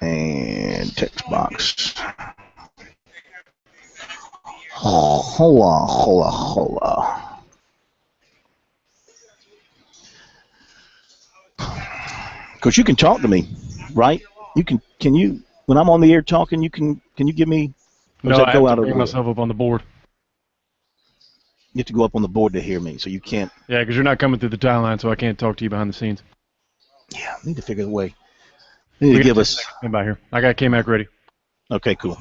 And text box. Hola. Because you can talk to me, right? Can you, when I'm on the air talking, can you give me, or does No, that I go have out to over bring there? myself up on the board. You have to go up on the board to hear me, so you can't. Yeah, because you're not coming through the timeline, so I can't talk to you behind the scenes. Yeah, I need to figure a way. You need to give us. Stand by here. I got K-Mac ready. Okay, cool.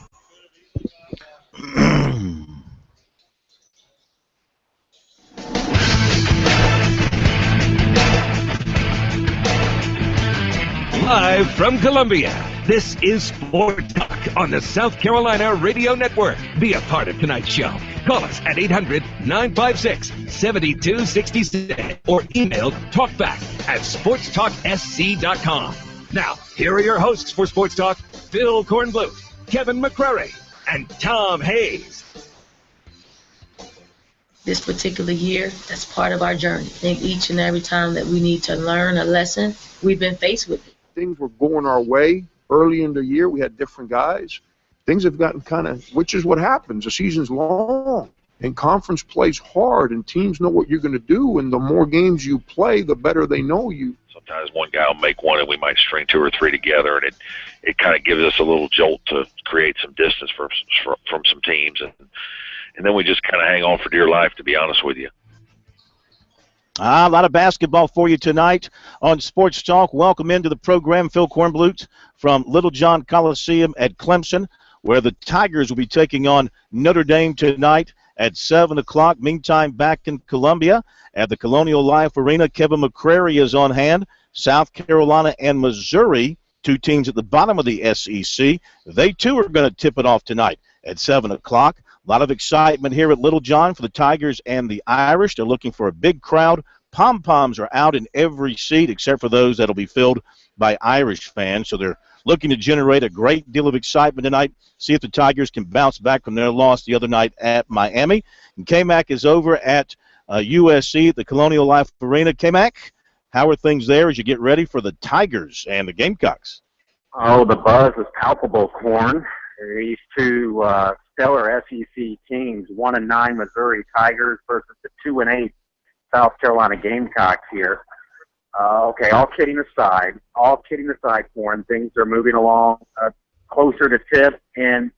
Live from Columbia, this is SportsTalk on the South Carolina Radio Network. Be a part of tonight's show. Call us at 800-956-7266 or email talkback@sportstalksc.com. Now, here are your hosts for Sports Talk, Phil Kornbluth, Kevin McCrary, and Tom Hayes. This particular year, that's part of our journey. I think each and every time that we need to learn a lesson, we've been faced with it. Things were going our way early in the year. We had different guys. Things have gotten kind of, which is what happens. The season's long, and conference plays hard, and teams know what you're going to do, and the more games you play, the better they know you. Sometimes one guy will make one, and we might string two or three together, and it kind of gives us a little jolt to create some distance from some teams, and then we just kind of hang on for dear life, to be honest with you. A lot of basketball for you tonight on Sports Talk. Welcome into the program, Phil Kornbluth from Littlejohn Coliseum at Clemson, where the Tigers will be taking on Notre Dame tonight at 7 o'clock. Meantime, back in Columbia at the Colonial Life Arena, Kevin McCrary is on hand. South Carolina and Missouri, two teams at the bottom of the SEC. They, too, are going to tip it off tonight at 7 o'clock. A lot of excitement here at Littlejohn for the Tigers and the Irish. They're looking for a big crowd. Pom-poms are out in every seat except for those that will be filled by Irish fans. So they're looking to generate a great deal of excitement tonight, see if the Tigers can bounce back from their loss the other night at Miami. And K-Mac is over at USC at the Colonial Life Arena. K-Mac, how are things there as you get ready for the Tigers and the Gamecocks? Oh, the buzz is palpable, Corn. These two stellar SEC teams, 1-9 Missouri Tigers versus the 2-8 South Carolina Gamecocks here. Okay, all kidding aside, Corn, things are moving along closer to tip, and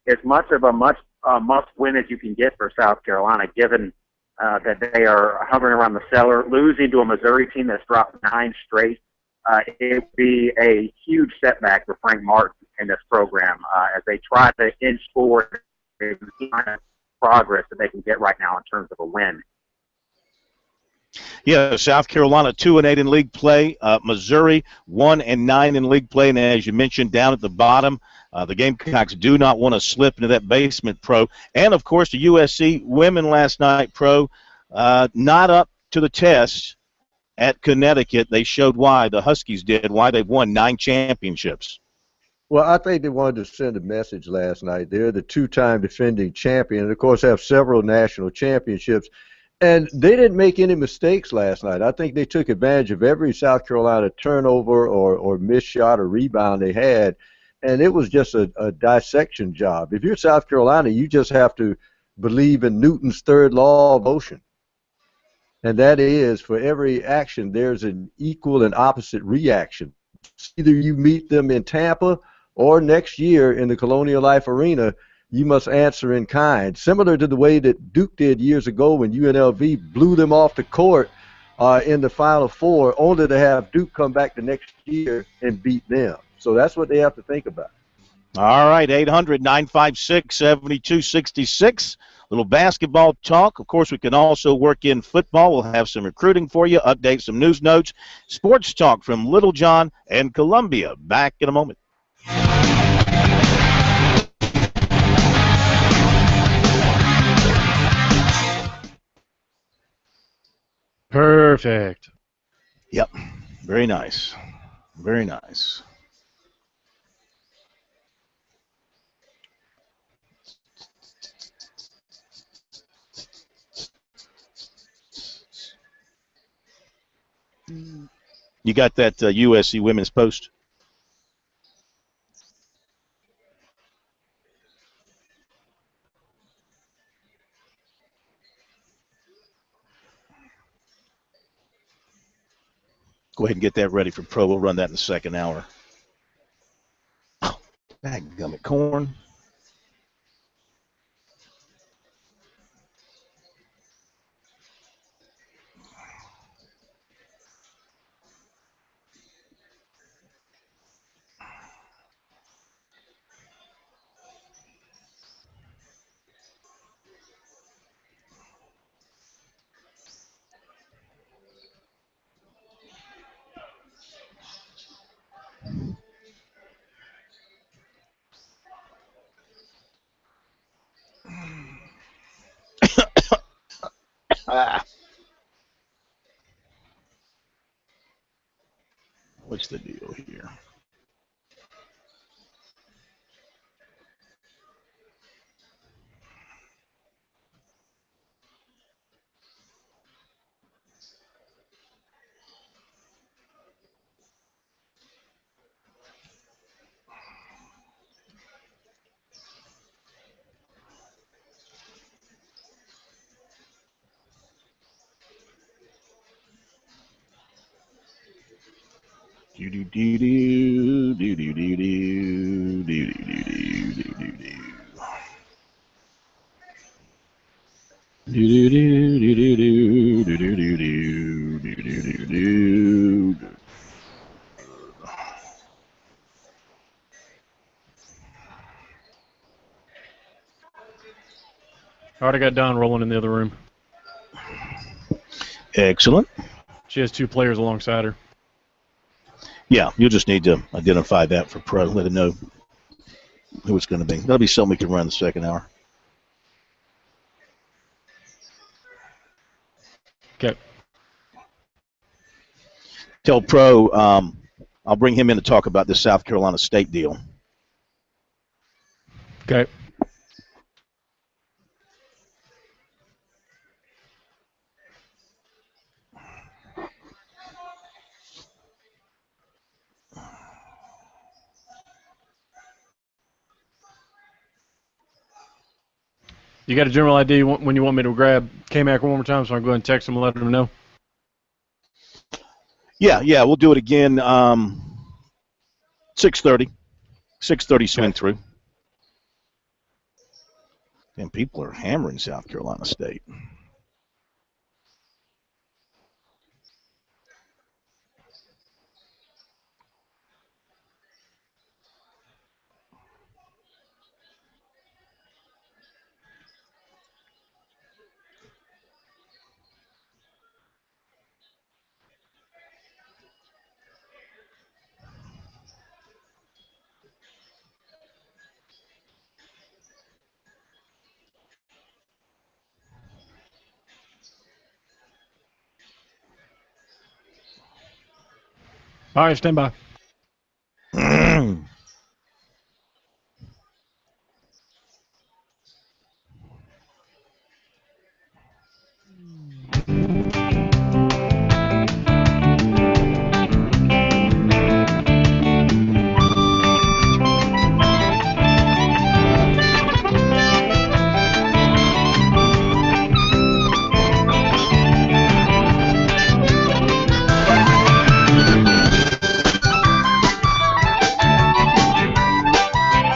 as much of a must-win as you can get for South Carolina, given that they are hovering around the cellar, losing to a Missouri team that's dropped 9 straight. It would be a huge setback for Frank Martin in this program as they try to inch forward the kind of progress that they can get right now in terms of a win. Yeah, South Carolina 2-8 in league play. Missouri 1-9 in league play. And as you mentioned, down at the bottom, the Gamecocks do not want to slip into that basement, Pro. And, of course, the USC women last night, Pro, not up to the test at Connecticut. They showed why, the Huskies did, why they've won 9 championships. Well, I think they wanted to send a message last night. They're the 2-time defending champion and, of course, have several national championships. And they didn't make any mistakes last night. I think they took advantage of every South Carolina turnover or missed shot or rebound they had, and it was just a dissection job. If you're South Carolina, you just have to believe in Newton's third law of motion. And that is, for every action, there's an equal and opposite reaction. Either you meet them in Tampa or next year in the Colonial Life Arena, you must answer in kind, similar to the way that Duke did years ago when UNLV blew them off the court in the Final Four, only to have Duke come back the next year and beat them. So that's what they have to think about. All right, 800-956-7266. Little basketball talk. Of course, we can also work in football. We'll have some recruiting for you, update some news notes. Sports talk from Littlejohn and Columbia. Back in a moment. Perfect. Yep. Very nice. Very nice. You got that USC women's post? Go ahead and get that ready for Pro. We'll run that in the second hour. Oh, dadgummit corn. What's the deal here? Do do do do do do do do do do do do do do. Do do do do do do do do do do do do do. I already got Don rolling in the other room. Excellent. She has 2 players alongside her. Yeah, you'll just need to identify that for Pro. Let him know who it's going to be. That'll be something we can run the second hour. Okay. Tell Pro I'll bring him in to talk about this South Carolina State deal. Okay. You got a general idea when you want me to grab K-Mac one more time, so I'll go ahead and text him and let him know? Yeah, we'll do it again 6:30. 6:30 swing through. And people are hammering South Carolina State. All right, stand by.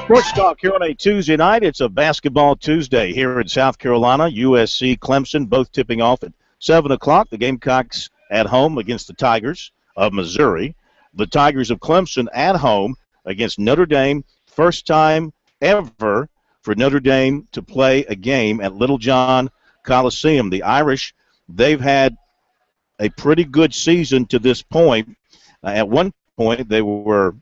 Sports Talk here on a Tuesday night. It's a basketball Tuesday here in South Carolina. USC, Clemson, both tipping off at 7 o'clock. The Gamecocks at home against the Tigers of Missouri. The Tigers of Clemson at home against Notre Dame. First time ever for Notre Dame to play a game at Little John Coliseum. The Irish, they've had a pretty good season to this point. At one point, they were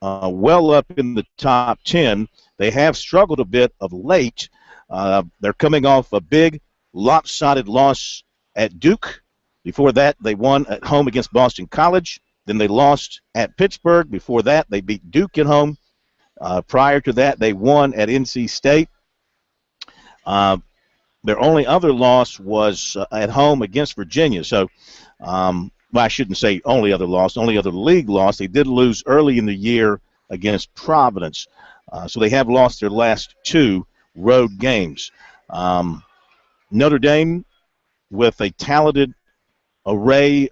well up in the top 10. They have struggled a bit of late. They're coming off a big lopsided loss at Duke. Before that, they won at home against Boston College. Then they lost at Pittsburgh. Before that, they beat Duke at home. Prior to that, they won at NC State. Their only other loss was at home against Virginia. So, well, I shouldn't say only other loss, only other league loss. They did lose early in the year against Providence. So they have lost their last 2 road games. Notre Dame, with a talented array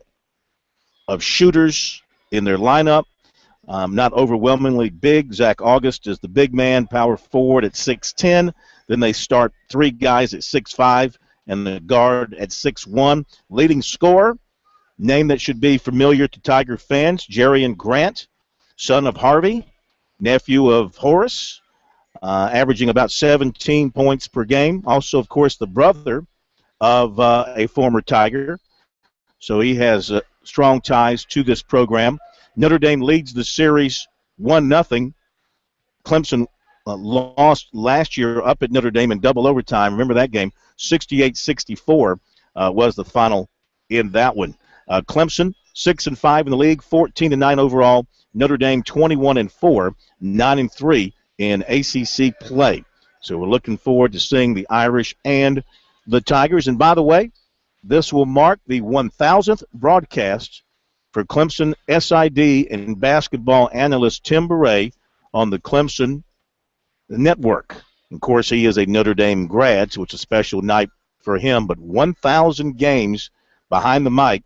of shooters in their lineup. Not overwhelmingly big. Zach August is the big man, power forward at 6'10". Then they start three guys at 6'5", and the guard at 6'1". Leading scorer, name that should be familiar to Tiger fans, Jerian Grant, son of Harvey, nephew of Horace, averaging about 17 points per game. Also, of course, the brother of a former Tiger. So he has strong ties to this program. Notre Dame leads the series 1-0. Clemson lost last year up at Notre Dame in double overtime. Remember that game? 68-64 was the final in that one. Clemson 6-5 in the league, 14-9 overall. Notre Dame 21-4, 9-3 in ACC play. So we're looking forward to seeing the Irish and the Tigers. And by the way, this will mark the 1,000th broadcast for Clemson SID and basketball analyst Tim Beret on the Clemson Network. Of course, he is a Notre Dame grad, so it's a special night for him. But 1,000 games behind the mic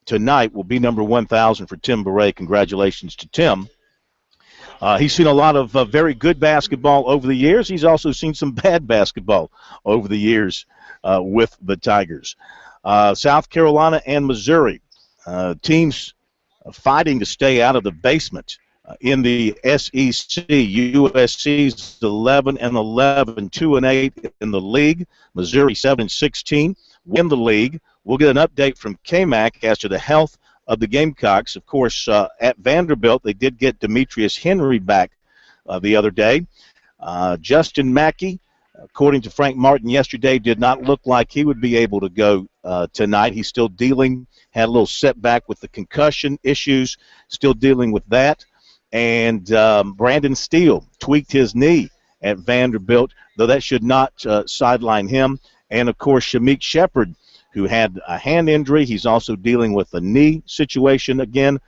tonight will be number 1,000 for Tim Beret. Congratulations to Tim. He's seen a lot of very good basketball over the years. He's also seen some bad basketball over the years with the Tigers. South Carolina and Missouri, teams fighting to stay out of the basement in the SEC. USC's 11-11, 2-8 in the league. Missouri 7-16, win the league. We'll get an update from K-Mac as to the health of the Gamecocks. Of course, at Vanderbilt, they did get Demetrius Henry back the other day. Justin Mackey, according to Frank Martin yesterday, did not look like he would be able to go tonight. He's still dealing, had a little setback with the concussion issues, still dealing with that. And Brandon Steele tweaked his knee at Vanderbilt, though that should not sideline him. And, of course, Shameik Shepherd, who had a hand injury. He's also dealing with a knee situation again.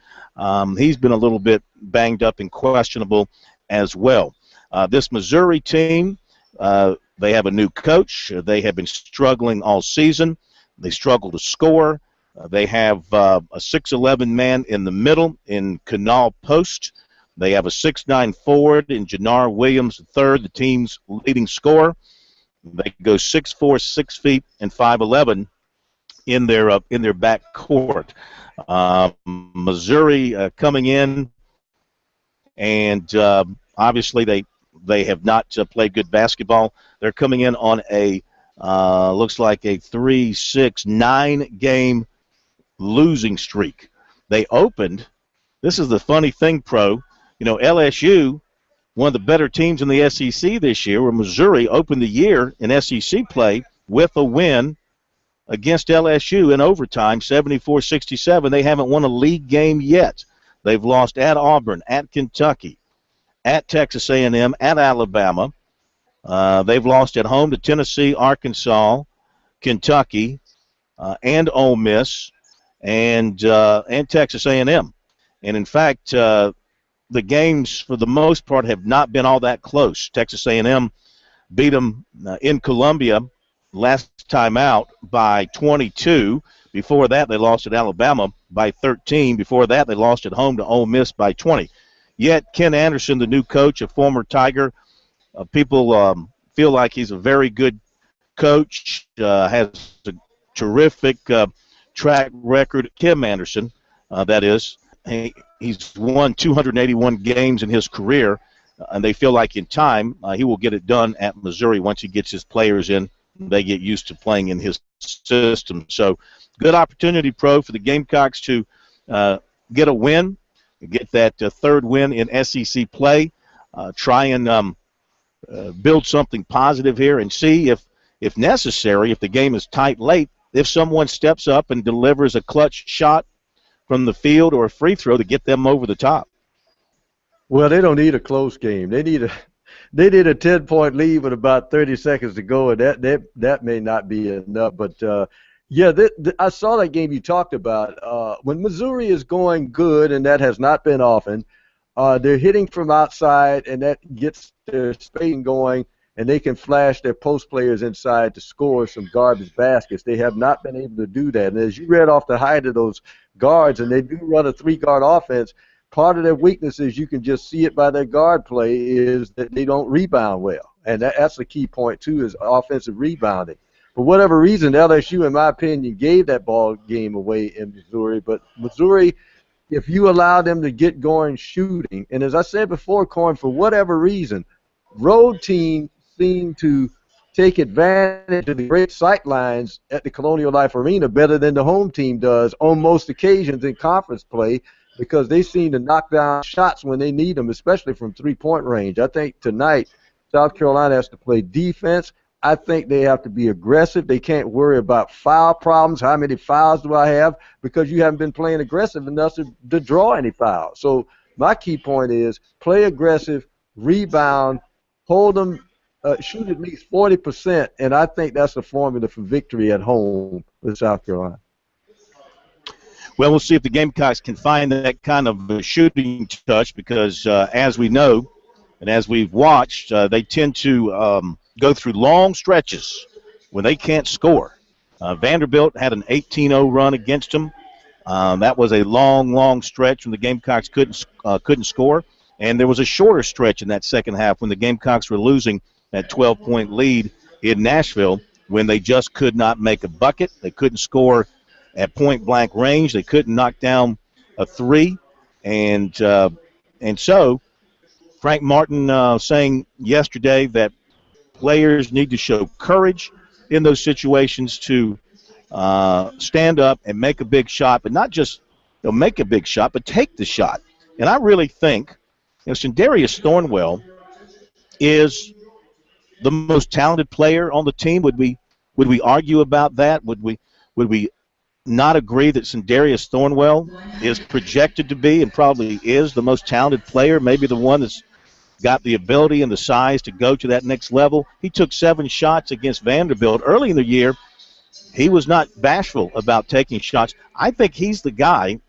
He's been a little bit banged up and questionable as well. This Missouri team, they have a new coach. They have been struggling all season. They struggle to score. They have a 6'11 man in the middle in Canal Post. They have a 6'9 forward in Jannar Williams III, the team's leading scorer. They go 6'4", 6 feet, and 5'11 in their back court. Missouri coming in, and obviously they have not played good basketball. They're coming in on a looks like a 3-6-9 game losing streak. They opened. This is the funny thing, Pro. You know, LSU, one of the better teams in the SEC this year, where Missouri opened the year in SEC play with a win against LSU in overtime, 74-67. They haven't won a league game yet. They've lost at Auburn, at Kentucky, at Texas A&M, at Alabama. They've lost at home to Tennessee, Arkansas, Kentucky, and Ole Miss, and Texas A&M. And in fact, the games for the most part have not been all that close. Texas A&M beat them in Columbia last time out by 22. Before that, they lost at Alabama by 13. Before that, they lost at home to Ole Miss by 20. Yet Ken Anderson, the new coach, a former Tiger, people feel like he's a very good coach, has a terrific track record. Kim Anderson, that is. He's won 281 games in his career, and they feel like in time he will get it done at Missouri once he gets his players in. They get used to playing in his system. So good opportunity, Pro, for the Gamecocks to get a win, get that third win in SEC play, try and build something positive here and see if necessary, if the game is tight late, if someone steps up and delivers a clutch shot from the field or a free throw to get them over the top. Well, they don't need a close game. They need a 10-point lead with about 30 seconds to go, and that may not be enough. But I saw that game you talked about. When Missouri is going good, and that has not been often, they're hitting from outside, and that gets their spacing going, and they can flash their post players inside to score some garbage baskets. They have not been able to do that. And as you read off the height of those guards, and they do run a 3-guard offense. Part of their weakness is you can just see it by their guard play is that they don't rebound well. And that's the key point, too, is offensive rebounding. For whatever reason, LSU, in my opinion, gave that ball game away in Missouri. But Missouri, if you allow them to get going shooting, and as I said before, Corn, for whatever reason, road teams seem to take advantage of the great sight lines at the Colonial Life Arena better than the home team does on most occasions in conference play, because they seem to knock down shots when they need them, especially from three-point range. I think tonight South Carolina has to play defense. I think they have to be aggressive. They can't worry about foul problems. How many fouls do I have? Because you haven't been playing aggressive enough to draw any fouls. So my key point is play aggressive, rebound, hold them, shoot at least 40%, and I think that's the formula for victory at home with South Carolina. Well, we'll see if the Gamecocks can find that kind of a shooting touch because, as we know and as we've watched, they tend to go through long stretches when they can't score. Vanderbilt had an 18-0 run against them. That was a long, long stretch when the Gamecocks couldn't score. And there was a shorter stretch in that second half when the Gamecocks were losing that 12-point lead in Nashville when they just could not make a bucket. They couldn't score at point-blank range. They couldn't knock down a three. And so Frank Martin saying yesterday that players need to show courage in those situations to stand up and make a big shot, but not just make a big shot, but take the shot. And I really think Sindarius Thornwell is the most talented player on the team. Would we argue about that? Would we not agree that Sindarius Thornwell is projected to be and probably is the most talented player, maybe the one that's got the ability and the size to go to that next level? He took 7 shots against Vanderbilt early in the year. He was not bashful about taking shots. I think he's the guy,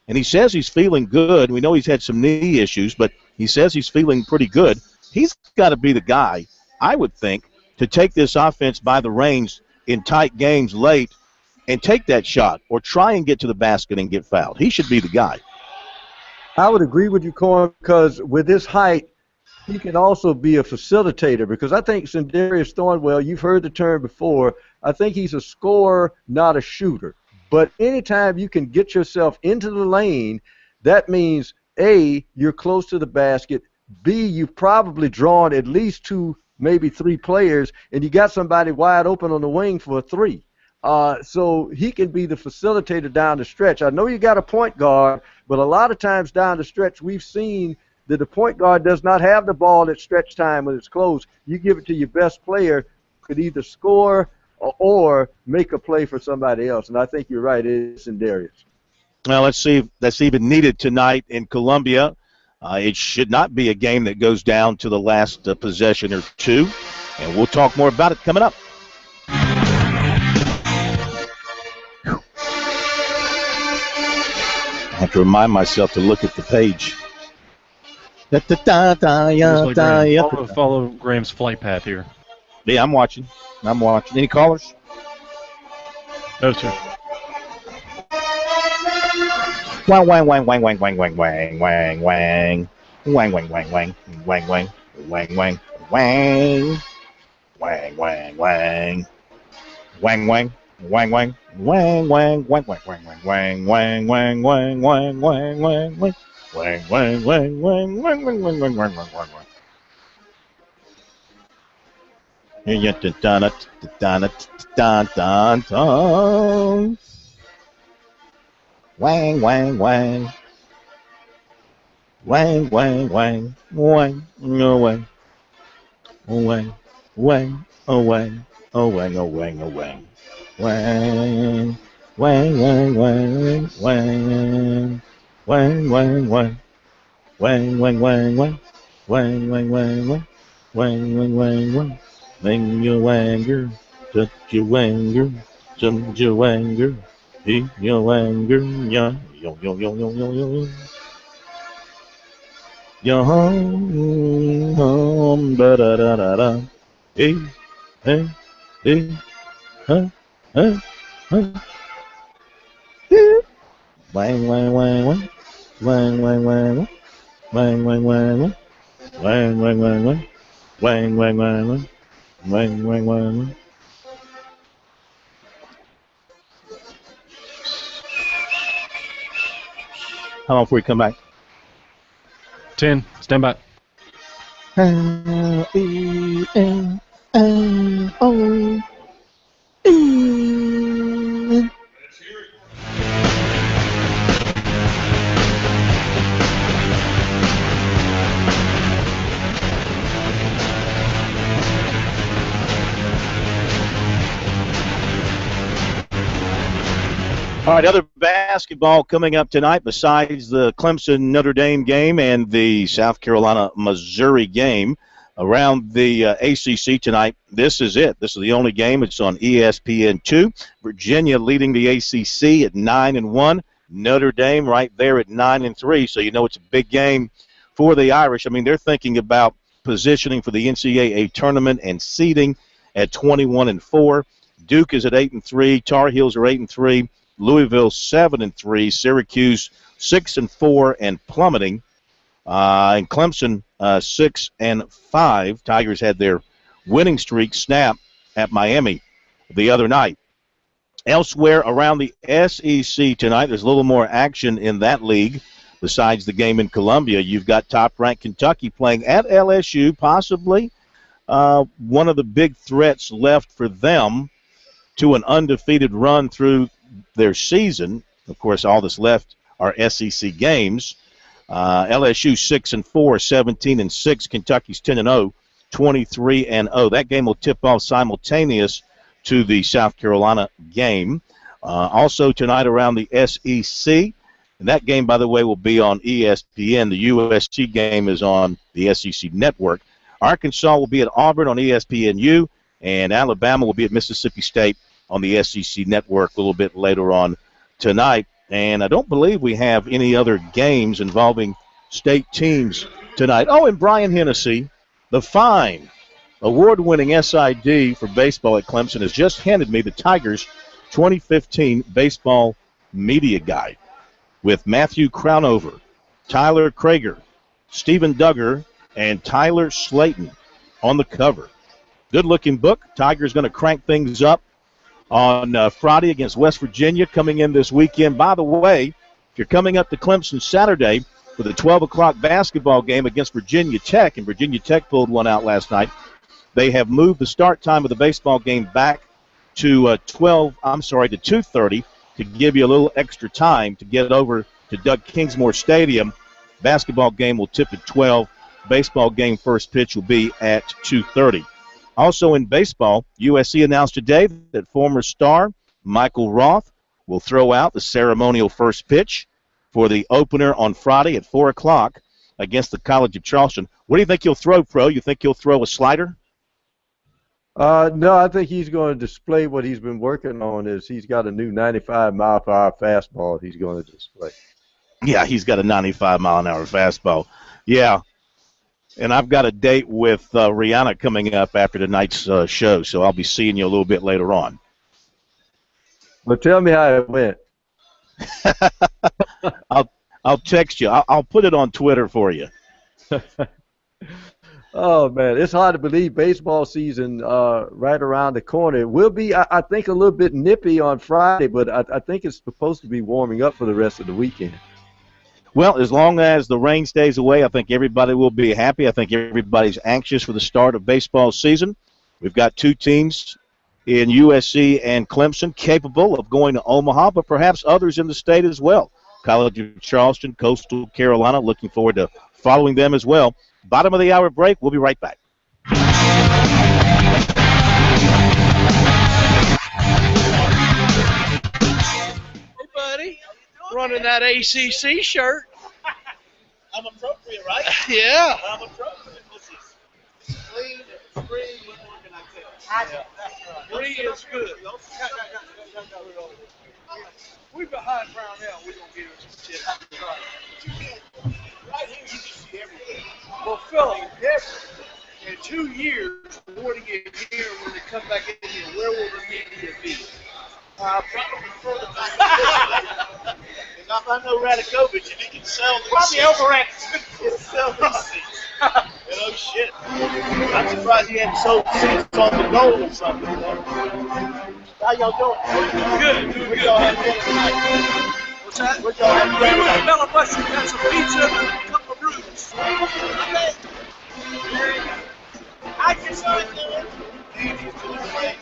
and he says he's feeling good. We know he's had some knee issues, but he says he's feeling pretty good. He's got to be the guy, I would think, to take this offense by the reins in tight games late and take that shot or try and get to the basket and get fouled. He should be the guy. I would agree with you, Corn, because with his height, he can also be a facilitator, because I think Sindarius Thornwell, you've heard the term before, I think he's a scorer, not a shooter. But anytime you can get yourself into the lane, that means, A, you're close to the basket, B, you've probably drawn at least 2, maybe 3 players, and you got somebody wide open on the wing for a 3. So he can be the facilitator down the stretch. I know you got a point guard, but a lot of times down the stretch we've seen that the point guard does not have the ball at stretch time when it's close. You give it to your best player, could either score or make a play for somebody else. And I think you're right, it's Sindarius. Well, let's see if that's even needed tonight in Columbia. It should not be a game that goes down to the last possession or 2. And we'll talk more about it coming up. I have to remind myself to look at the page. Follow Graham's flight path here. Yeah, I'm watching. Any callers? No, sir. Wang, wang, wang, wang, wang, wang, wang, wang, wang, wang. Wang, wang, wang, wang, wang, wang, wang, wang, wang. Wang, wang, wang. Wang, wang, wang, wang, wang, wang, wang, wang, wang, wang, wang, wang, wang, wang, wang, wang, wang. Wang, wang, wang, wang, wang, wang, wang, wang, wang, wang, wang. Wang, wang, wang. Wang, wang, wang, wang, no wang. Oh, wang, wang, oh, wang, oh, wang, oh, wang, oh, wang. Wang, wang, wang, wang, wang. Wang, wang, wang. Wang, wang, wang, wang. Wang, wang, wang, wang. Wang, wang, wang, wang. Wang your wanger, touch your wanger, jump your wanger, eat your wanger, yo, yo, yo, yo, yo, yo, yo. Yo, home, da da da da da. Hey, hey, hey, huh, huh, huh. Wang, wang, wang, wang. Wang, wang, wang, wang. Wang, wang, wang, wang. Wang, wang, wang, wang. Wang, wang, wang, wang. Wang, wang, wang, wang. How long before we come back? 10. Stand by. All right, other basketball coming up tonight besides the Clemson-Notre Dame game and the South Carolina-Missouri game around the ACC tonight. This is it. This is the only game. It's on ESPN2. Virginia leading the ACC at 9-1. Notre Dame right there at 9-3. So you know it's a big game for the Irish. I mean, they're thinking about positioning for the NCAA tournament and seeding at 21-4. Duke is at 8-3. Tar Heels are 8-3. Louisville 7-3, Syracuse 6-4 and plummeting, and Clemson 6-5. Tigers had their winning streak snap at Miami the other night. Elsewhere around the SEC tonight, there's a little more action in that league. Besides the game in Columbia, you've got top-ranked Kentucky playing at LSU, possibly one of the big threats left for them to an undefeated run through their season. Of course, all that's left are SEC games. LSU 6-4, 17-6. Kentucky's 10-0, 23-0. That game will tip off simultaneous to the South Carolina game. Also tonight around the SEC, and that game, by the way, will be on ESPN. The USC game is on the SEC network. Arkansas will be at Auburn on ESPNU, and Alabama will be at Mississippi State on the SEC network a little bit later on tonight. And I don't believe we have any other games involving state teams tonight. Oh, and Brian Hennessy, the fine award-winning SID for baseball at Clemson, has just handed me the Tigers' 2015 Baseball Media Guide with Matthew Crownover, Tyler Krager, Stephen Duggar, and Tyler Slayton on the cover. Good-looking book. Tigers going to crank things up on Friday against West Virginia coming in this weekend. By the way, if you're coming up to Clemson Saturday for the 12 o'clock basketball game against Virginia Tech, and Virginia Tech pulled one out last night, they have moved the start time of the baseball game back to 2:30 to give you a little extra time to get over to Doug Kingsmore Stadium. Basketball game will tip at 12. Baseball game first pitch will be at 2:30. Also in baseball, USC announced today that former star Michael Roth will throw out the ceremonial first pitch for the opener on Friday at 4 o'clock against the College of Charleston. What do you think he'll throw, Pro? You think he'll throw a slider? No, I think he's going to display what he's been working on. Is he's got a new 95-mile-per-hour fastball he's going to display. Yeah, he's got a 95-mile-an-hour fastball. Yeah. And I've got a date with Rihanna coming up after tonight's show, so I'll be seeing you a little bit later on. Well, tell me how it went. I'll text you. I'll put it on Twitter for you. Oh, man, it's hard to believe baseball season right around the corner. It will be, I think, a little bit nippy on Friday, but I think it's supposed to be warming up for the rest of the weekend. Well, as long as the rain stays away, I think everybody will be happy. I think everybody's anxious for the start of baseball season. We've got two teams in USC and Clemson capable of going to Omaha, but perhaps others in the state as well. College of Charleston, Coastal Carolina, looking forward to following them as well. Bottom of the hour break. We'll be right back. Hey, buddy. Running that ACC shirt. I'm appropriate, right? Yeah. I'm appropriate. This is clean and free. What more can I tell? Free is good. We behind Brownell. We're going to get her some shit. Right here, you can see everything. Well, Philip, in 2 years, awarding it here when they come back in here, where will the media be? Probably further back. If I know Radakovich, if he can sell these probably seats. Probably over sell these seats. Oh, shit. I'm surprised he hadn't sold the seats on the goal or something. How y'all doing? Good. Doing good. What y'all have dinner tonight? What's that? What y'all have dinner tonight? We went to Bellabusher, had some pizza and a couple of brews. Okay. I can start doing. Andy's doing great.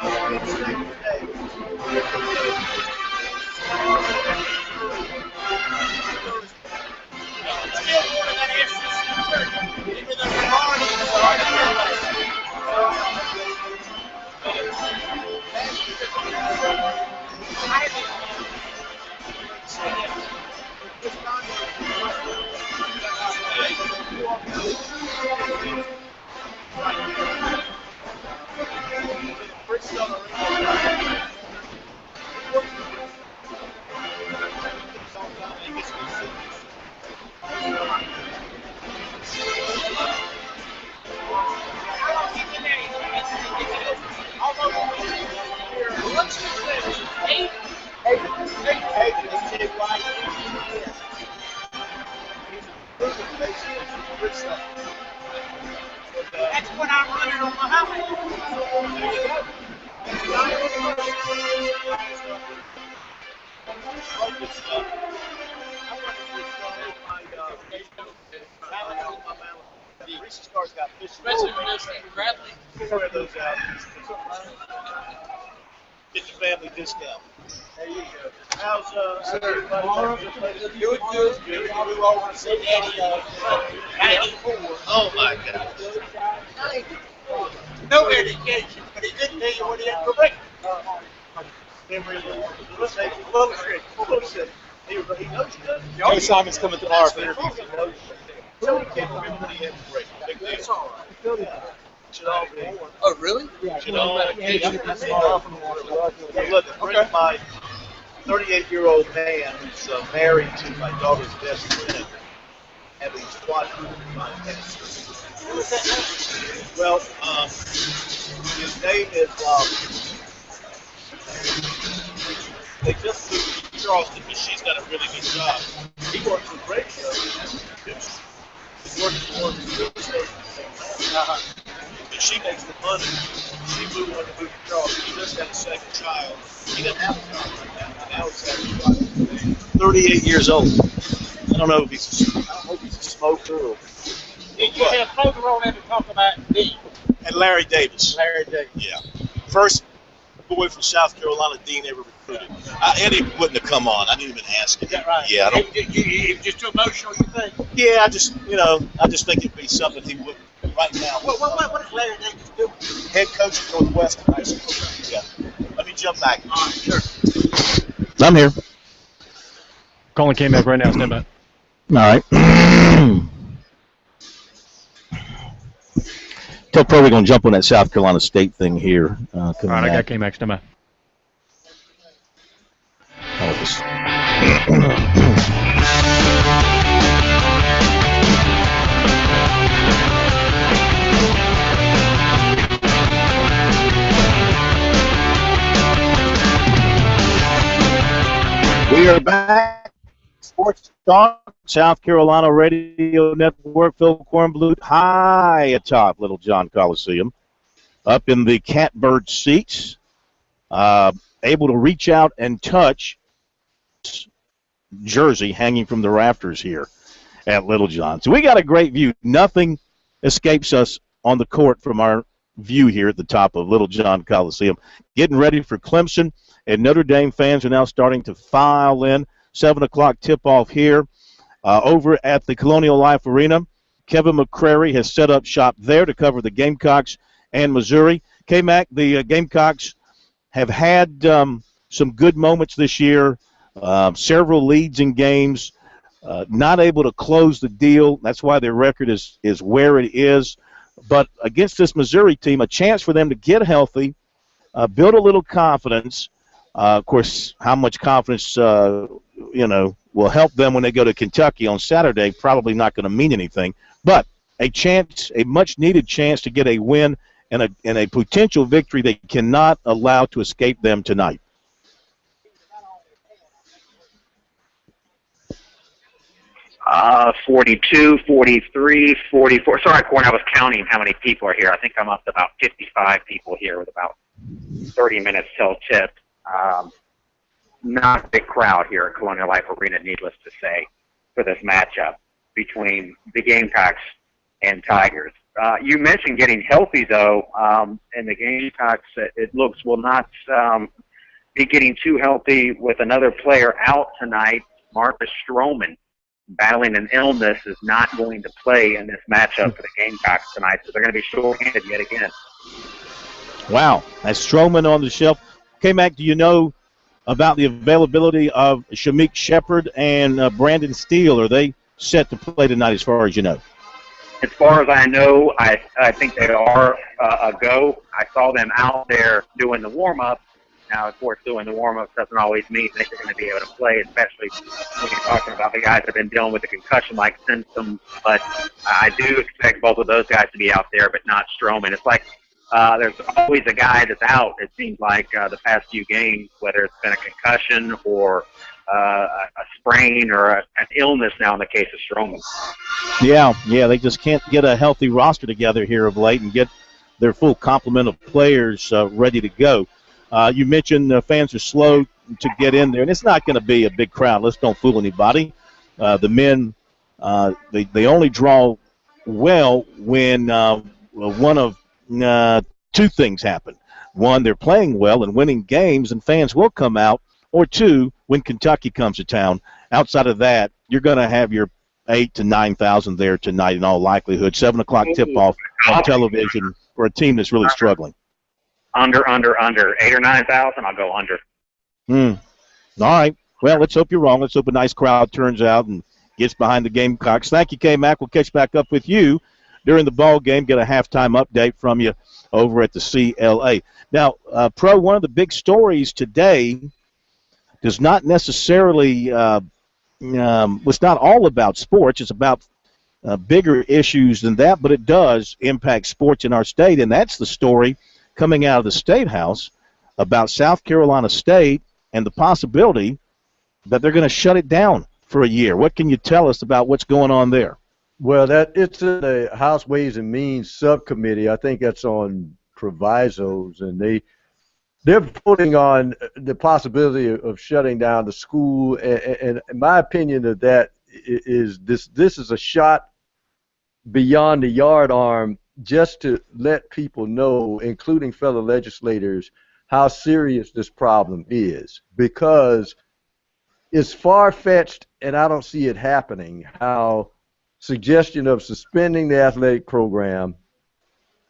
And it's today. Still more than that SEC. Even though we're already That's what I'm running on my house. There you go. Reese's car's got fish. Especially when those things Bradley. Wear those out. Get your family discount. There you go. How's everybody? Good. We all want to say Daddy 94. Oh my God. No education, but he didn't tell you what he had for breakfast. Memory of he knows he does. Joe Simon's coming to our interview. So he can't remember what he had for breakfast. That's all right. Should all be. Oh, really? Should all be. Look, bring my 38-year-old man who's married to my daughter's best friend, having quadrupled my cancer. What was that name? Well, his name is, they just moved to Charleston, but she's got a really good job. He works with radio. He's working for the but she makes the money. She moved on to move to Charleston. He just had a second child. He didn't have a job right now. And now he's having 38 years old. I don't know if he's a smoker or. You have Hogan on in to talk about Dean. And Larry Davis. Larry Davis. Yeah. First boy from South Carolina Dean ever recruited. Eddie wouldn't have come on. I didn't even ask him. Is that right? Yeah. It was just too emotional, you think? Yeah, I just think it'd be something he wouldn't right now. What is Larry Davis doing? Head coach at Northwestern High School. Yeah. Let me jump back. All right, sure. I'm here. Colin came back right now. Stand by. All right. Tell Pro we're going to jump on that South Carolina State thing here. All right, I got K-Max. Stand by. We are back. Sports Talk, South Carolina Radio Network. Phil Kornblut high atop Little John Coliseum, up in the catbird seats, able to reach out and touch jersey hanging from the rafters here at Little John. So we got a great view. Nothing escapes us on the court from our view here at the top of Little John Coliseum. Getting ready for Clemson, and Notre Dame fans are now starting to file in. 7 o'clock tip-off here. Over at the Colonial Life Arena, Kevin McCrary has set up shop there to cover the Gamecocks and Missouri. K-Mac, the Gamecocks have had some good moments this year, several leads in games, not able to close the deal. That's why their record is where it is. But against this Missouri team, a chance for them to get healthy, build a little confidence. Of course, how much confidence, will help them when they go to Kentucky on Saturday, probably not going to mean anything. But a chance, a much-needed chance to get a win and a potential victory they cannot allow to escape them tonight. 42, 43, 44. Sorry, Corn, I was counting how many people are here. I think I'm up to about 55 people here with about 30 minutes till tip. Not a big crowd here at Colonial Life Arena, needless to say, for this matchup between the Gamecocks and Tigers. You mentioned getting healthy, though, and the Gamecocks, it looks, will not be getting too healthy with another player out tonight. Marcus Stroman, battling an illness, is not going to play in this matchup for the Gamecocks tonight, so they're going to be short-handed yet again. Wow, that's Stroman on the shelf. K-Mac, do you know about the availability of Shamik Shepard and Brandon Steele? Are they set to play tonight as far as you know? As far as I know, I think they are a go. I saw them out there doing the warm-up. Now, of course, doing the warm-ups doesn't always mean that they're going to be able to play, especially when you're talking about the guys that have been dealing with the concussion-like symptoms. But I do expect both of those guys to be out there, but not Stroman. It's like there's always a guy that's out, it seems like, the past few games, whether it's been a concussion or a sprain or an illness now in the case of Stroman. Yeah, they just can't get a healthy roster together here of late and get their full complement of players ready to go. You mentioned fans are slow to get in there, and it's not going to be a big crowd. Let's don't fool anybody. The men, they only draw well when one of two things happen. One, they're playing well and winning games, and fans will come out. Or two, when Kentucky comes to town. Outside of that, you're going to have your 8,000 to 9,000 there tonight in all likelihood. 7 o'clock tip-off on television for a team that's really struggling. Under. 8,000 or 9,000, I'll go under. All right. Well, let's hope you're wrong. Let's hope a nice crowd turns out and gets behind the Gamecocks. Thank you, K-Mac. We'll catch back up with you during the ball game, get a halftime update from you over at the CLA. Now, Pro, one of the big stories today does not necessarily it's not all about sports. It's about bigger issues than that, but it does impact sports in our state, and that's the story coming out of the State House about South Carolina State and the possibility that they're going to shut it down for a year. What can you tell us about what's going on there? Well, it's in the House Ways and Means subcommittee. I think that's on provisos, and they're voting on the possibility of shutting down the school. And my opinion of that is this is a shot beyond the yard arm just to let people know, including fellow legislators, how serious this problem is. Because it's far-fetched, and I don't see it happening, how suggestion of suspending the athletic program,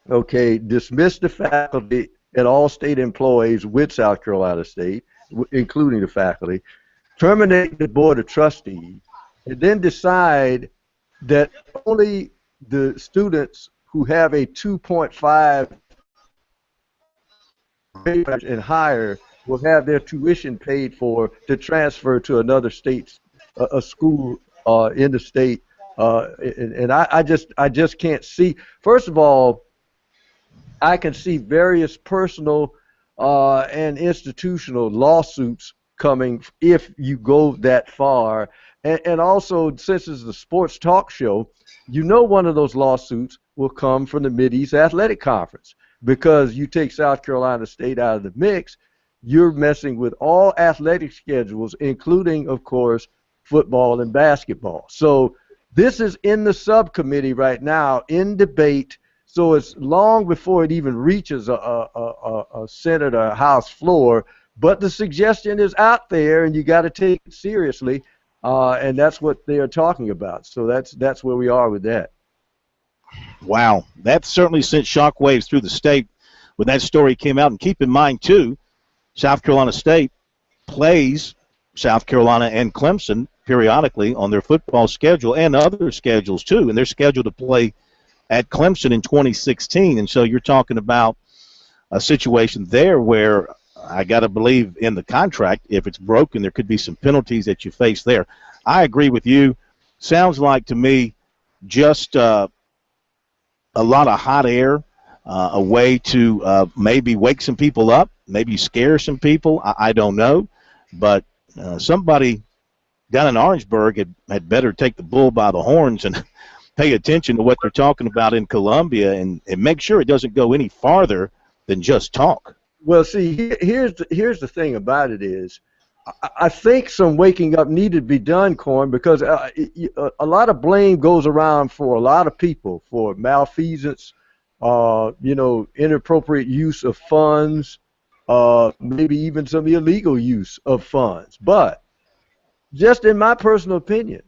dismiss the faculty and all state employees with South Carolina State, including the faculty, terminate the Board of Trustees, and then decide that only the students who have a 2.5 grade and higher will have their tuition paid for to transfer to another state, a school in the state. And I just can't see. First of all, I can see various personal and institutional lawsuits coming if you go that far. And also, since it's the sports talk show, one of those lawsuits will come from the Mideast Athletic Conference, because you take South Carolina State out of the mix, you're messing with all athletic schedules, including, of course, football and basketball. So this is in the subcommittee right now in debate. So it's long before it even reaches a Senate or a House floor. But the suggestion is out there, and you got to take it seriously, and that's what they are talking about. So that's where we are with that. Wow, that certainly sent shockwaves through the state when that story came out. And keep in mind, too, South Carolina State plays South Carolina and Clemson periodically on their football schedule and other schedules, too, and they're scheduled to play at Clemson in 2016. And so you're talking about a situation there where I got to believe in the contract, if it's broken, there could be some penalties that you face there. I agree with you. Sounds like to me just a lot of hot air, a way to maybe wake some people up, maybe scare some people. I don't know. But somebody down in Orangeburg had better take the bull by the horns and pay attention to what they're talking about in Columbia and make sure it doesn't go any farther than just talk. Well, see, here's the thing about it is, I think some waking up needed to be done, Corn, because a lot of blame goes around for a lot of people for malfeasance, inappropriate use of funds, maybe even some illegal use of funds. But just in my personal opinion,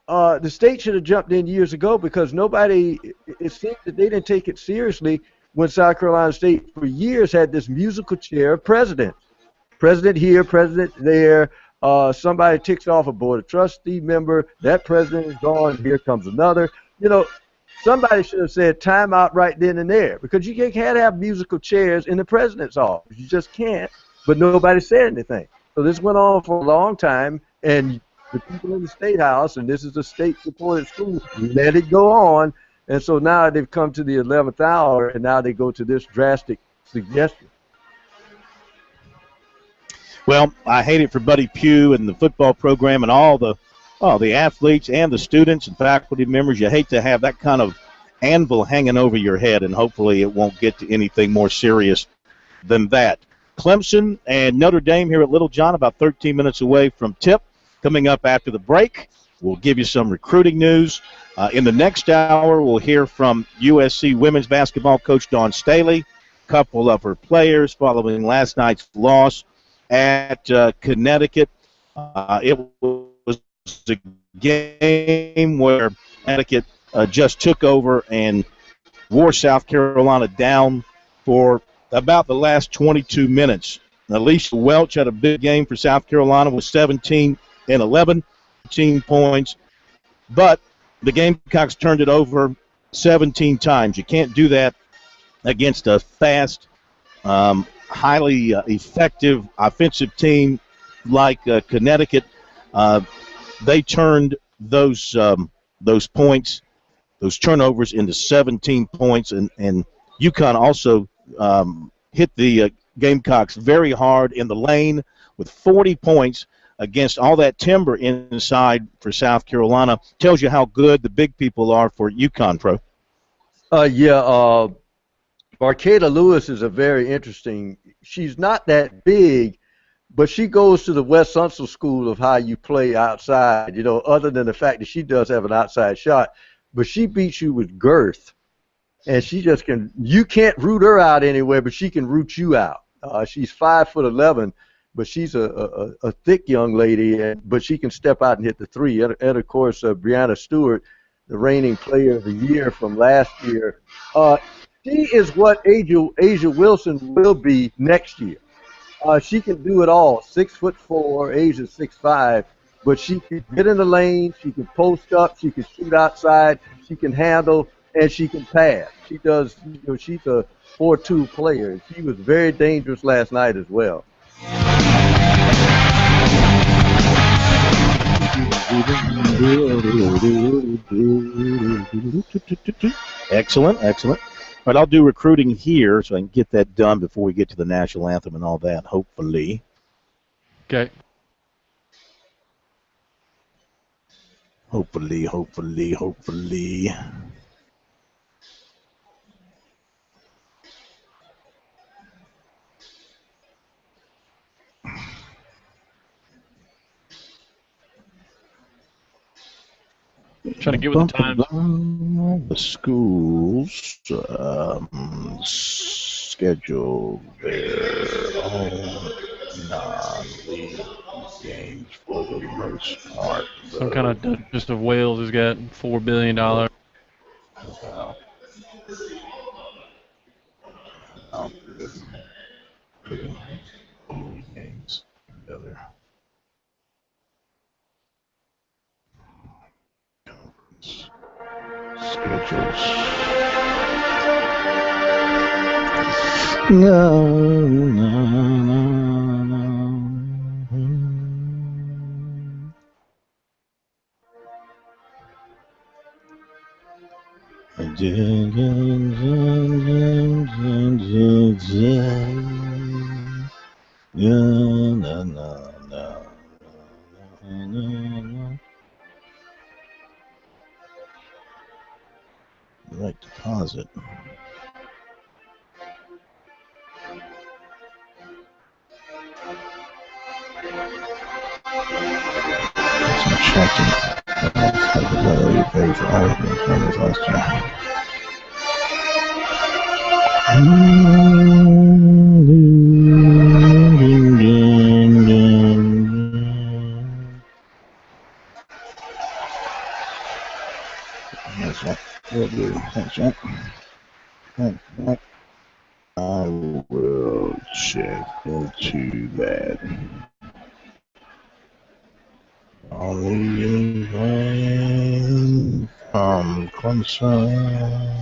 the state should have jumped in years ago because it seems that they didn't take it seriously when South Carolina State for years had this musical chair of presidents. President here, president there. Somebody ticks off a board of trustee member. That president is gone. Here comes another. Somebody should have said time out right then and there because you can't have musical chairs in the president's office. You just can't. But nobody said anything. So this went on for a long time, and the people in the State House, and this is a state-supported school, let it go on. And so now they've come to the 11th hour, and now they go to this drastic suggestion. Well, I hate it for Buddy Pugh and the football program and all the athletes and the students and faculty members. You hate to have that kind of anvil hanging over your head, and hopefully it won't get to anything more serious than that. Clemson and Notre Dame here at Little John, about 13 minutes away from tip. Coming up after the break, we'll give you some recruiting news. In the next hour, we'll hear from USC women's basketball coach Dawn Staley, a couple of her players following last night's loss at Connecticut. It was a game where Connecticut just took over and wore South Carolina down for about the last 22 minutes. Alicia Welch had a big game for South Carolina with 17 and 11, 15 points. But the Gamecocks turned it over 17 times. You can't do that against a fast, highly effective offensive team like Connecticut. They turned those points, those turnovers, into 17 points, and UConn also hit the Gamecocks very hard in the lane with 40 points against all that timber inside for South Carolina. Tells you how good the big people are for UConn, Pro. Marquetta Lewis is a very interesting. She's not that big, but she goes to the West Unseld school of how you play outside, other than the fact that she does have an outside shot. But she beats you with girth, and she just can. You can't root her out anywhere, but she can root you out. She's 5'11", but she's a thick young lady, but she can step out and hit the three. And of course, Brianna Stewart, the reigning player of the year from last year. She is what Asia Wilson will be next year. She can do it all. 6'4", Asia's 6'5", but she can get in the lane. She can post up. She can shoot outside. She can handle, and she can pass. She does. She's a 4-2 player. She was very dangerous last night as well. Excellent, excellent. All right, I'll do recruiting here so I can get that done before we get to the national anthem and all that, hopefully. Okay. Hopefully. Trying to get with the times. The schools schedule their own non-league games for the most part. Some kind of Duchess of Wales has got $4 billion. Games together. Schedules. No. deposit. I will check into that. Only from Clemson.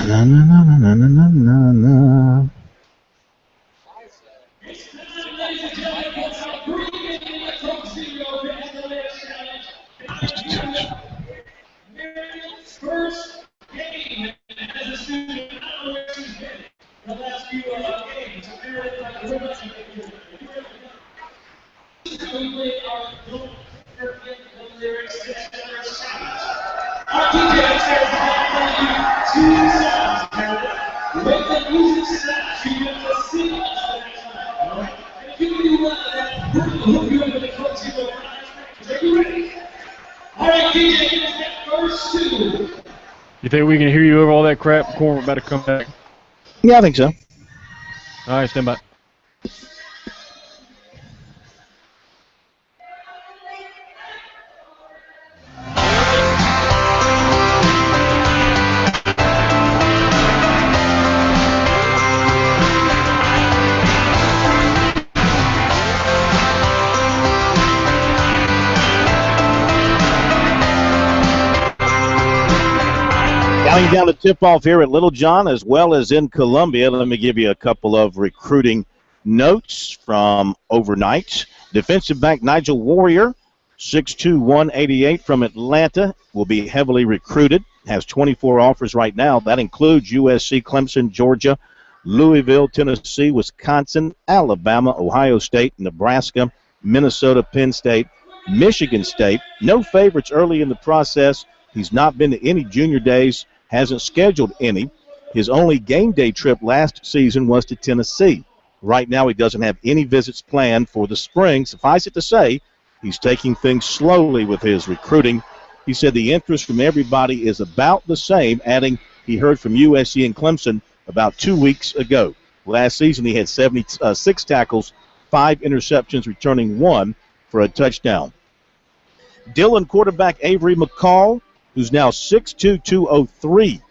Na, na, na, na, na, na, na, na. You think we can hear you over all that crap? Corn, we're about to come back. Yeah, I think so. All right, stand by. Counting down the tip-off here at Little John as well as in Columbia. Let me give you a couple of recruiting notes from overnight. Defensive back Nigel Warrior, 6'2", 188 from Atlanta, will be heavily recruited. Has 24 offers right now. That includes USC, Clemson, Georgia, Louisville, Tennessee, Wisconsin, Alabama, Ohio State, Nebraska, Minnesota, Penn State, Michigan State. No favorites early in the process. He's not been to any junior days, hasn't scheduled any. His only game day trip last season was to Tennessee. Right now he doesn't have any visits planned for the spring. Suffice it to say, he's taking things slowly with his recruiting. He said the interest from everybody is about the same, adding he heard from USC and Clemson about 2 weeks ago. Last season he had 76 tackles, 5 interceptions, returning 1 for a touchdown. Dillon quarterback Avery McCall, who's now 6'2", 203,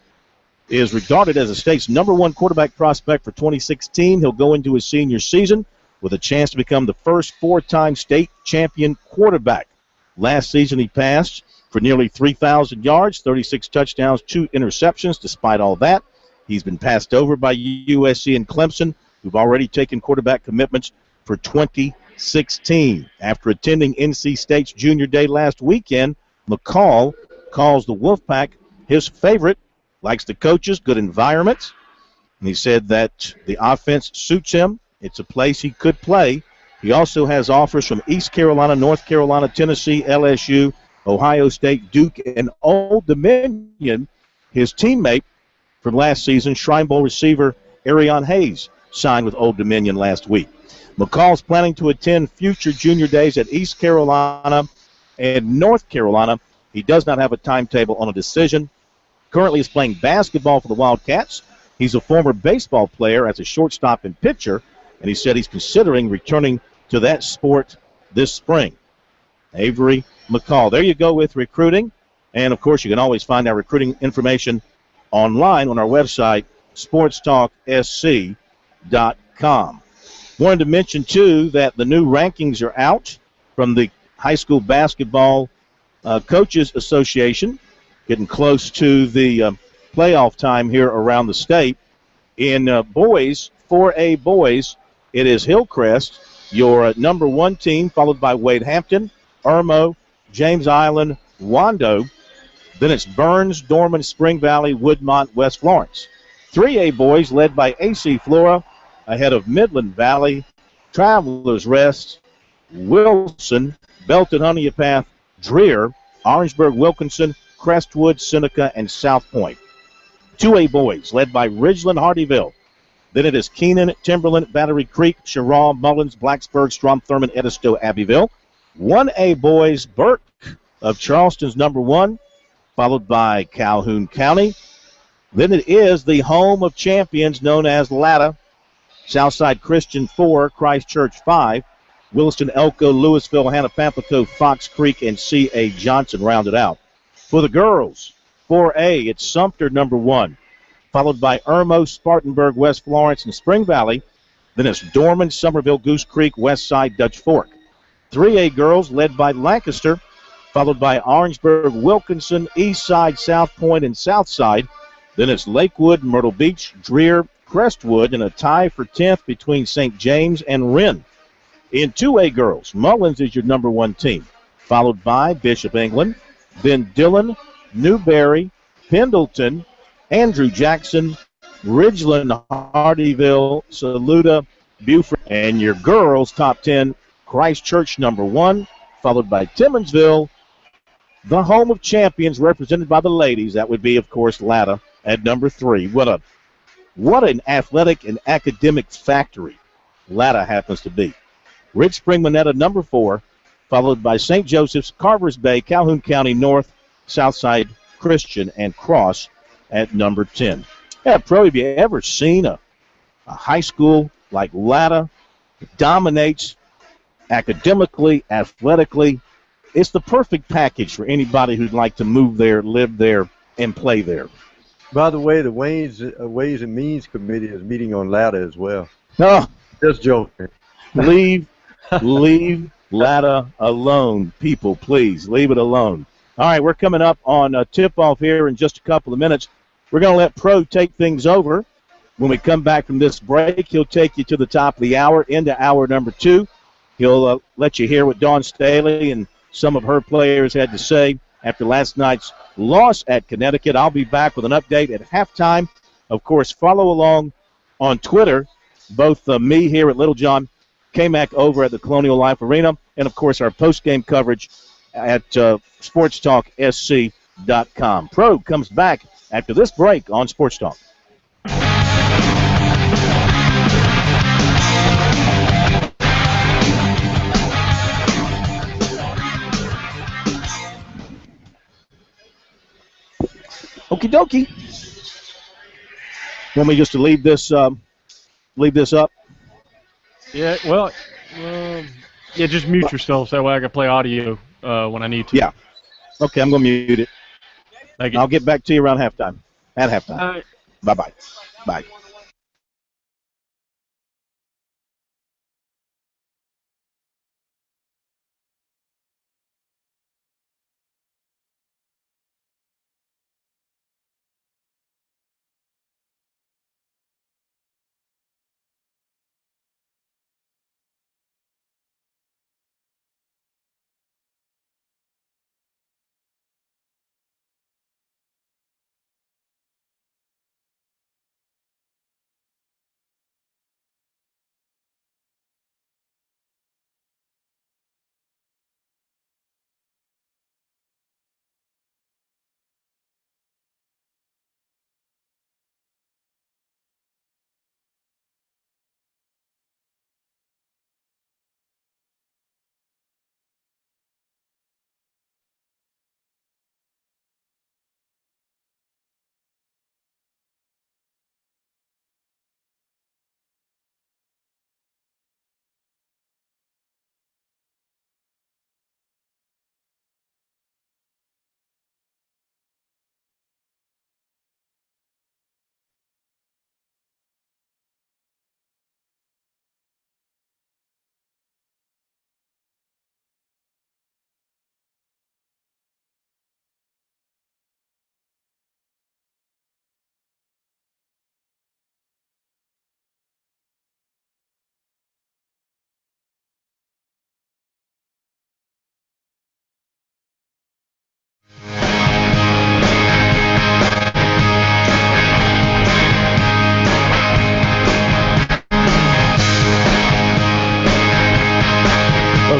is regarded as the state's #1 quarterback prospect for 2016. He'll go into his senior season with a chance to become the first 4-time state champion quarterback. Last season he passed for nearly 3,000 yards, 36 touchdowns, 2 interceptions. Despite all that, he's been passed over by USC and Clemson, who've already taken quarterback commitments for 2016. After attending NC State's junior day last weekend, McCall calls the Wolfpack his favorite, likes the coaches, good environment, and he said that the offense suits him. It's a place he could play. He also has offers from East Carolina, North Carolina, Tennessee, LSU, Ohio State, Duke, and Old Dominion. His teammate from last season, Shrine Bowl receiver Arion Hayes, signed with Old Dominion last week. McCall's planning to attend future junior days at East Carolina and North Carolina. He does not have a timetable on a decision. Currently is playing basketball for the Wildcats. He's a former baseball player as a shortstop and pitcher, and he said he's considering returning to that sport this spring. Avery McCall. There you go with recruiting. And, of course, you can always find our recruiting information online on our website, sportstalksc.com. Wanted to mention, too, that the new rankings are out from the High School Basketball Coaches Association, getting close to the playoff time here around the state. In boys, 4A boys, it is Hillcrest, your number one team, followed by Wade Hampton, Irmo, James Island, Wando. Then it's Burns, Dorman, Spring Valley, Woodmont, West Florence. 3A boys led by AC Flora, ahead of Midland Valley, Travelers Rest, Wilson, Belton, Honeypath, Dreer, Orangeburg, Wilkinson, Crestwood, Seneca, and South Point. 2A boys led by Ridgeland, Hardyville. Then it is Keenan, Timberland, Battery Creek, Sherrall, Mullins, Blacksburg, Strom Thurmond, Edisto, Abbeville. 1A boys, Burke of Charleston's number one, followed by Calhoun County. Then it is the home of champions known as Latta. Southside Christian 4, Christchurch 5, Williston, Elko, Louisville, Hannah-Pamplico, Fox Creek, and C.A. Johnson rounded out. For the girls, 4A, it's Sumter number one, followed by Irmo, Spartanburg, West Florence, and Spring Valley. Then it's Dorman, Somerville, Goose Creek, West Side, Dutch Fork. 3A girls led by Lancaster, followed by Orangeburg, Wilkinson, East Side, South Point, and South Side. Then it's Lakewood, Myrtle Beach, Dreer, Crestwood, and a tie for 10th between St. James and Wren. In 2A girls, Mullins is your number one team, followed by Bishop England, then Dillon, Newberry, Pendleton, Andrew Jackson, Ridgeland, Hardyville, Saluda, Beaufort. And your girls' top 10, Christchurch number one, followed by Timmonsville, the home of champions represented by the ladies. That would be, of course, Latta at number 3. What an athletic and academic factory Latta happens to be. Rich Spring Manetta number 4, followed by St. Joseph's, Carvers Bay, Calhoun County North, Southside Christian, and Cross at number 10. Yeah, Pro, have you ever seen a high school like Latta that dominates academically, athletically? It's the perfect package for anybody who'd like to move there, live there, and play there. By the way, the Ways and Means Committee is meeting on Latta as well. No, just joking. Leave Latta alone, people, please. Leave it alone. All right, we're coming up on a tip-off here in just a couple of minutes. We're going to let Pro take things over. When we come back from this break, he'll take you to the top of the hour, into hour number 2. He'll let you hear what Dawn Staley and some of her players had to say after last night's loss at Connecticut. I'll be back with an update at halftime. Of course, follow along on Twitter, both me here at Littlejohn, K-Mac over at the Colonial Life Arena, and, of course, our post-game coverage at SportsTalkSC.com. Pro comes back after this break on Sports Talk. Okie dokie. Want me just to leave this up? Yeah, well, yeah, just mute yourself so that way I can play audio when I need to. Yeah. Okay, I'm going to mute it. I'll get back to you around halftime. At halftime. All right. Bye-bye. Bye.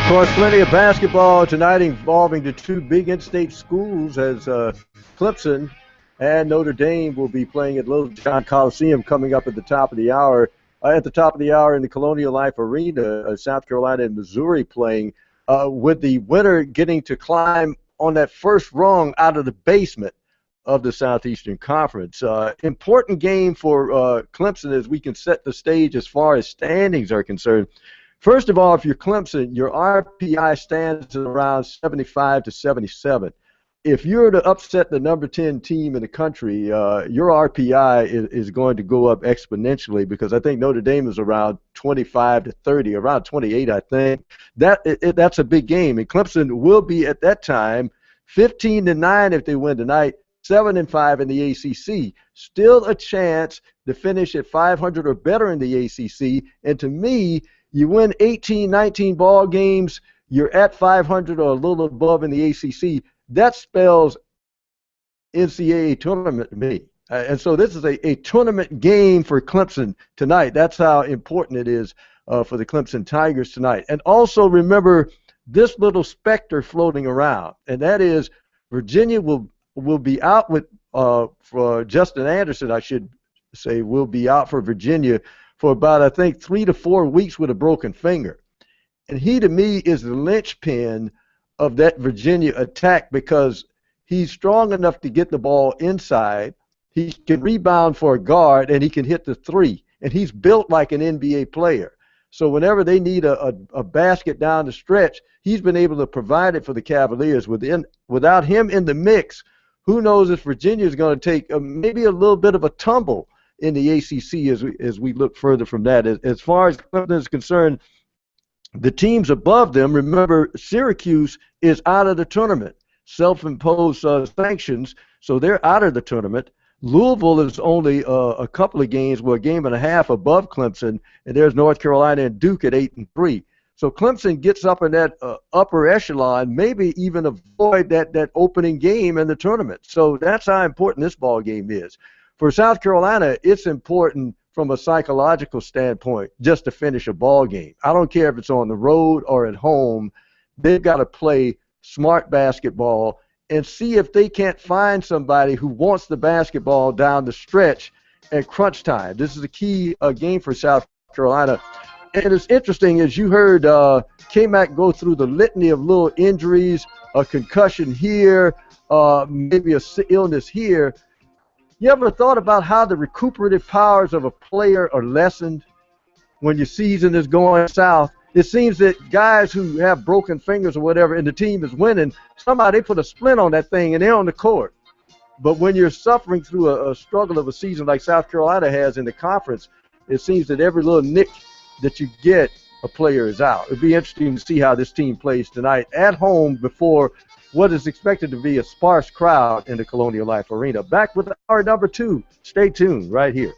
Of course, plenty of basketball tonight involving the two big in-state schools as Clemson and Notre Dame will be playing at Little John Coliseum coming up at the top of the hour. At the top of the hour in the Colonial Life Arena, South Carolina and Missouri playing, with the winner getting to climb on that first rung out of the basement of the Southeastern Conference. Important game for Clemson as we can set the stage as far as standings are concerned. First of all, if you're Clemson, your RPI stands at around 75 to 77. If you're to upset the number 10 team in the country, your RPI is going to go up exponentially because I think Notre Dame is around 25 to 30, around 28, I think. That's a big game, and Clemson will be at that time 15 to 9 if they win tonight, 7 and 5 in the ACC. Still a chance to finish at 500 or better in the ACC, and to me, you win 18, 19 ball games, you're at 500 or a little above in the ACC. That spells NCAA tournament to me. And so this is a tournament game for Clemson tonight. That's how important it is for the Clemson Tigers tonight. And also remember this little specter floating around, and that is Virginia will be out with for Justin Anderson, I should say, will be out for Virginia for about, I think, 3 to 4 weeks with a broken finger. And he, to me, is the linchpin of that Virginia attack because he's strong enough to get the ball inside. He can rebound for a guard, and he can hit the three. And he's built like an NBA player. So whenever they need a basket down the stretch, he's been able to provide it for the Cavaliers. Without him in the mix, who knows if Virginia is going to take maybe a little bit of a tumble in the ACC as we look further from that. As far as Clemson is concerned, the teams above them, remember, Syracuse is out of the tournament. Self-imposed sanctions, so they're out of the tournament. Louisville is only a couple of games, well, a game and a half above Clemson, and there's North Carolina and Duke at 8 and 3. So Clemson gets up in that upper echelon, maybe even avoid that opening game in the tournament. So that's how important this ball game is. For South Carolina, it's important from a psychological standpoint just to finish a ball game. I don't care if it's on the road or at home. They've got to play smart basketball and see if they can't find somebody who wants the basketball down the stretch at crunch time. This is a key game for South Carolina. And it's interesting, as you heard K-Mac go through the litany of little injuries, a concussion here, maybe a illness here. You ever thought about how the recuperative powers of a player are lessened when your season is going south? It seems that guys who have broken fingers or whatever and the team is winning, somehow they put a splint on that thing and they're on the court. But when you're suffering through a struggle of a season like South Carolina has in the conference, it seems that every little nick that you get, a player is out. It'd be interesting to see how this team plays tonight at home before what is expected to be a sparse crowd in the Colonial Life Arena. Back with our number 2. Stay tuned right here.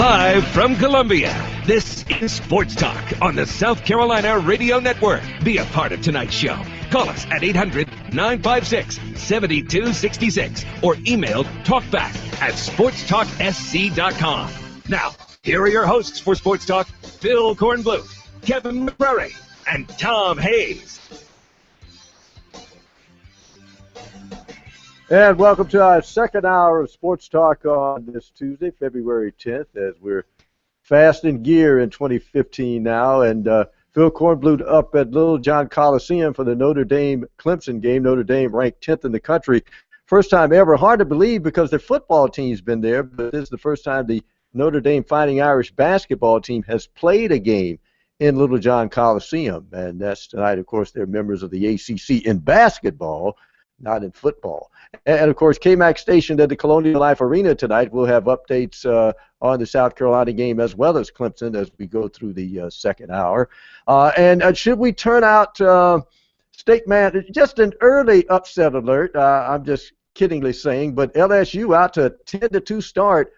Live from Columbia, this is Sports Talk on the South Carolina Radio Network. Be a part of tonight's show. Call us at 800-956-7266 or email talkback@sportstalksc.com. Now, here are your hosts for Sports Talk, Phil Kornbluth, Kevin McCrary, and Tom Hayes. And welcome to our second hour of Sports Talk on this Tuesday, February 10th, as we're fast in gear in 2015 now. And Phil Kornbluth up at Little John Coliseum for the Notre Dame-Clemson game. Notre Dame ranked 10th in the country. First time ever. Hard to believe because their football team's been there, but this is the first time the Notre Dame Fighting Irish basketball team has played a game in Little John Coliseum. And that's tonight, of course, they're members of the ACC in basketball, not in football. And, of course, KMAC stationed at the Colonial Life Arena tonight. We'll have updates on the South Carolina game as well as Clemson as we go through the second hour. And should we turn out State Man, just an early upset alert, I'm just kiddingly saying, but LSU out to a 10-2 start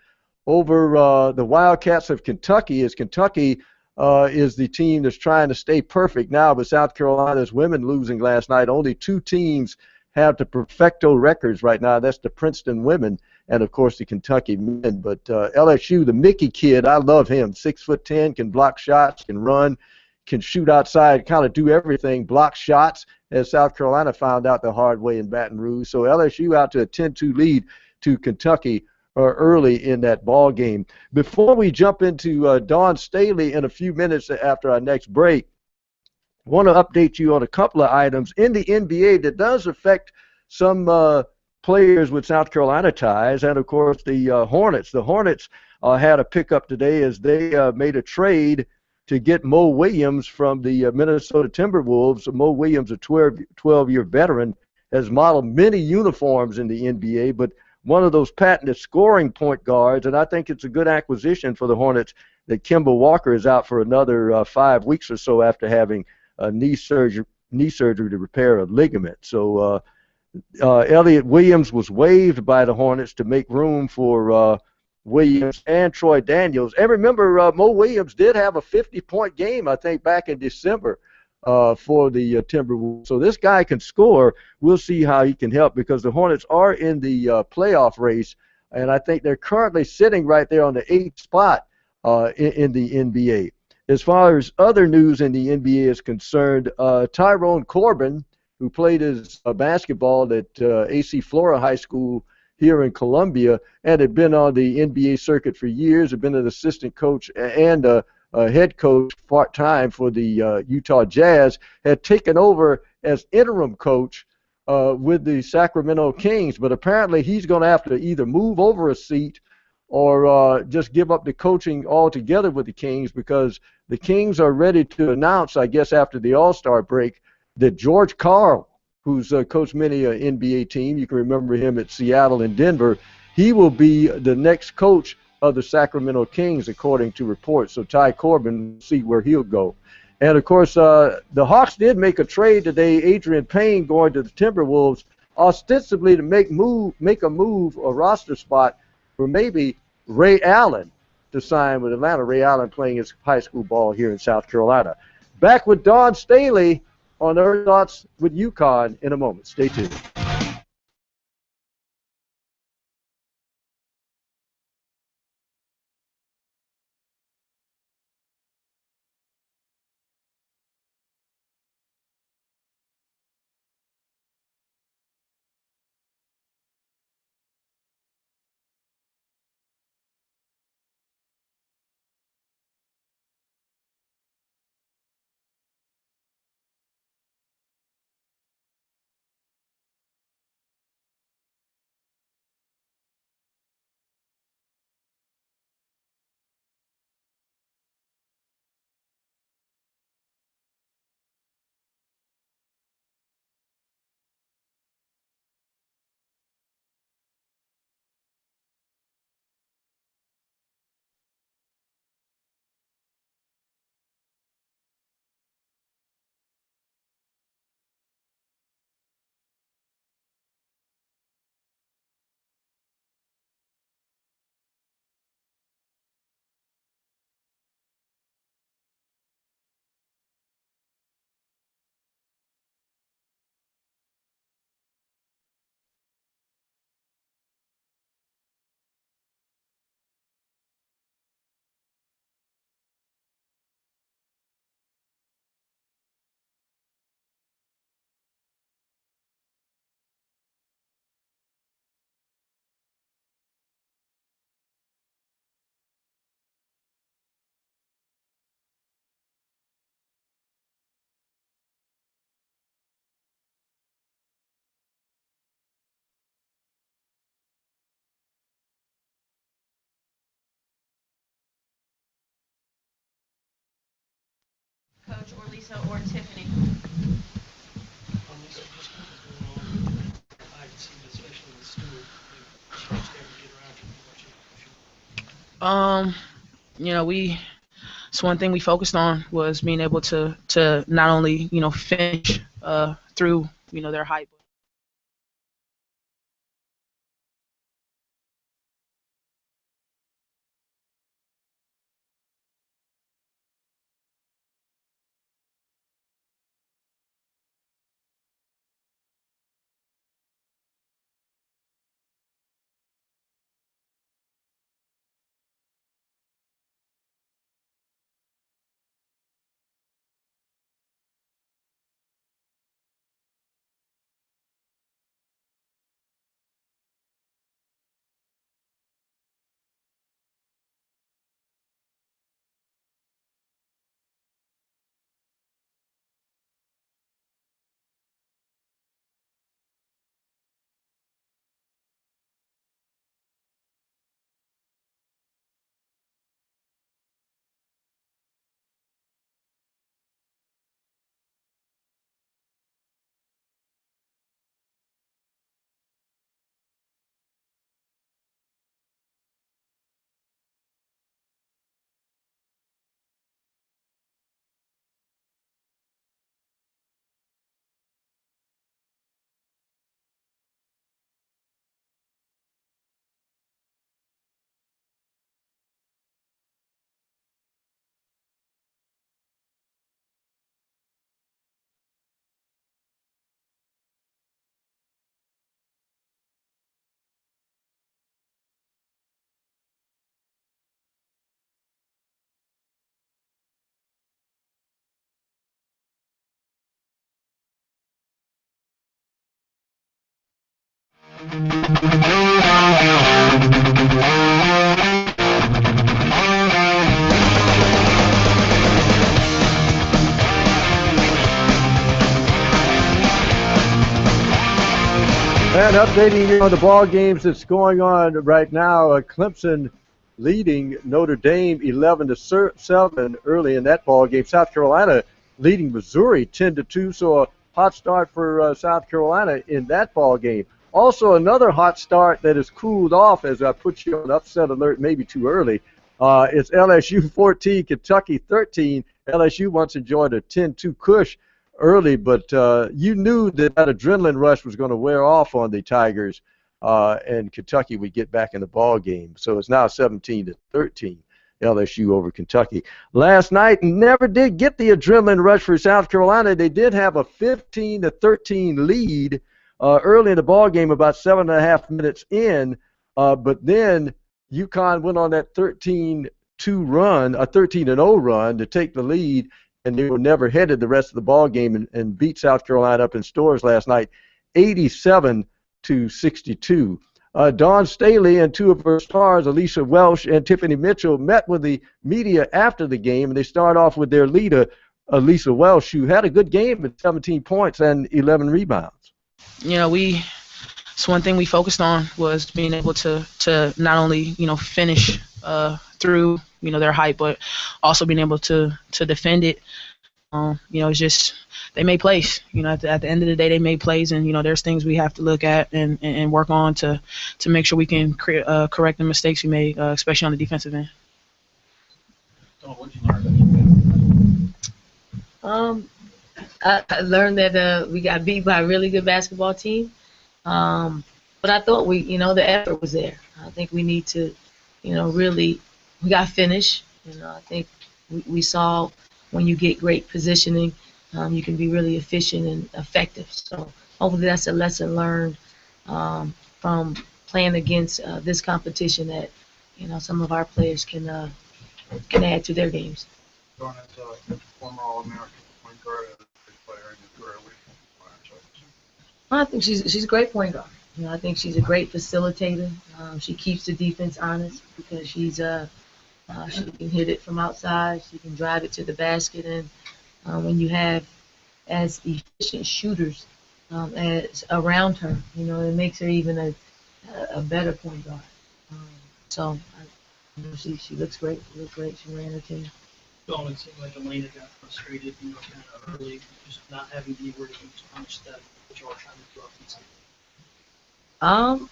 over the Wildcats of Kentucky, as Kentucky is the team that's trying to stay perfect now, but South Carolina's women losing last night. Only two teams have the perfecto records right now. That's the Princeton women and, of course, the Kentucky men. But LSU, the Mickey kid, I love him. 6'10", can block shots, can run, can shoot outside, kind of do everything, block shots, as South Carolina found out the hard way in Baton Rouge. So LSU out to a 10-2 lead to Kentucky early in that ball game. Before we jump into Dawn Staley in a few minutes after our next break, I want to update you on a couple of items in the NBA that does affect some players with South Carolina ties, and of course the Hornets. The Hornets had a pickup today as they made a trade to get Mo Williams from the Minnesota Timberwolves. Mo Williams, a 12-year veteran, has modeled many uniforms in the NBA, but one of those patented scoring point guards, and I think it's a good acquisition for the Hornets that Kemba Walker is out for another 5 weeks or so after having knee surgery to repair a ligament. So Elliott Williams was waived by the Hornets to make room for Williams and Troy Daniels. And remember, Mo Williams did have a 50-point game, I think, back in December for the Timberwolves. So this guy can score. We'll see how he can help because the Hornets are in the playoff race, and I think they're currently sitting right there on the 8th spot in the NBA. As far as other news in the NBA is concerned, Tyrone Corbin, who played his basketball at AC Flora High School here in Columbia and had been on the NBA circuit for years, had been an assistant coach and a head coach part-time for the Utah Jazz, had taken over as interim coach with the Sacramento Kings. But apparently he's going to have to either move over a seat or just give up the coaching altogether with the Kings, because the Kings are ready to announce, I guess after the All-Star break, that George Karl, who's coached many NBA team, you can remember him at Seattle and Denver, he will be the next coach of the Sacramento Kings, according to reports. So Ty Corbin, will see where he'll go. And, of course, the Hawks did make a trade today, Adrian Payne going to the Timberwolves, ostensibly to make a roster spot for maybe Ray Allen to sign with Atlanta. Ray Allen playing his high school ball here in South Carolina. Back with Dawn Staley on Her Thoughts with UConn in a moment. Stay tuned. Coach, or Lisa, or Tiffany? Lisa, just kind of going on with the high receiver, especially with Stewart. She was there to get around You know, so one thing we focused on was being able to not only, you know, finish through, you know, their hype. And updating you on the ball games that's going on right now, Clemson leading Notre Dame 11-7 early in that ball game. South Carolina leading Missouri 10-2, so a hot start for South Carolina in that ball game. Also, another hot start that has cooled off as I put you on upset alert, maybe too early. It's LSU 14, Kentucky 13. LSU once enjoyed a 10-2 cush early, but you knew that adrenaline rush was going to wear off on the Tigers, and Kentucky would get back in the ball game. So it's now 17-13, LSU over Kentucky. Last night, never did get the adrenaline rush for South Carolina. They did have a 15-13 lead early in the ball game, about 7.5 minutes in, but then UConn went on that 13-2 run, a 13-0 run to take the lead, and they were never headed the rest of the ball game and beat South Carolina up in Stores last night, 87-62. Dawn Staley and two of her stars, Alicia Welsh and Tiffany Mitchell, met with the media after the game, and they start off with their leader, Alicia Welsh, who had a good game with 17 points and 11 rebounds. You know, so one thing we focused on was being able to not only, you know, finish through, you know, their hype, but also being able to defend it. You know, it's just they made plays. You know, at the end of the day, they made plays, and you know, there's things we have to look at and work on to make sure we can correct the mistakes we made, especially on the defensive end. What did you learn? I learned that we got beat by a really good basketball team, but I thought the effort was there. I think we need to, really, we got finished. I think we saw when you get great positioning, you can be really efficient and effective. So hopefully that's a lesson learned from playing against this competition that, some of our players can add to their games. Going into former All-American point guard, a big player in your career, I think she's a great point guard. I think she's a great facilitator. She keeps the defense honest because she can hit it from outside. She can drive it to the basket, and when you have as efficient shooters as around her, it makes her even a better point guard. So she looks great. She looked great. She ran her team. Dawn, it seemed like Elena got frustrated, kind of early, just not having anywhere to go so much that what you are trying to do offensively. Um,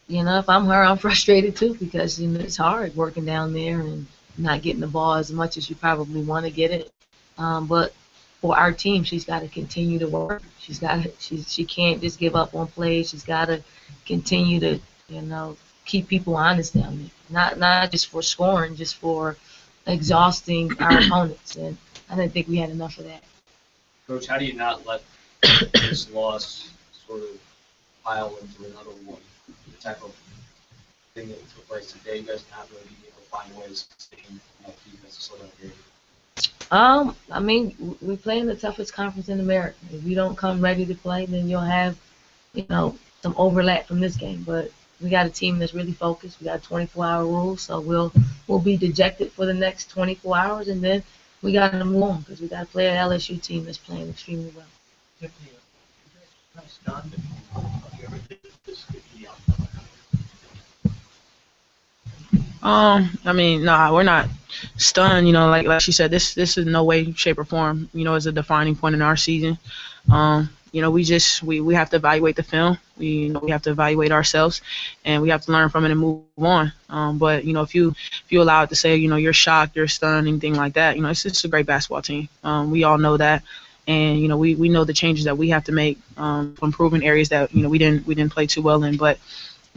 if I'm her, I'm frustrated too because it's hard working down there and not getting the ball as much as you probably want to get it. But for our team, she's got to continue to work. She can't just give up on plays. She's got to continue to keep people honest down there. Not just for scoring, just for exhausting our opponents. And I didn't think we had enough of that. Coach, how do you not let this loss sort of pile into another one? The type of thing that took place today, you guys not really being able to find ways to sustain defense to slow down the game. I mean, we're playing the toughest conference in America. If you don't come ready to play, then you'll have, some overlap from this game. But we got a team that's really focused. We got a 24-hour rule, so we'll be dejected for the next 24 hours, and then we got to move on because we got to play an LSU team that's playing extremely well. Tiffany, you guys kind of stunned if you ever think this could be the outcome. I mean, nah, we're not stunned. Like she said, this is no way, shape, or form, is a defining point in our season. We have to evaluate the film. We have to evaluate ourselves, and we have to learn from it and move on. But if you allow it to say, you're shocked, you're stunned, anything like that, it's just a great basketball team. We all know that, and we know the changes that we have to make to improve in areas that we didn't play too well in. But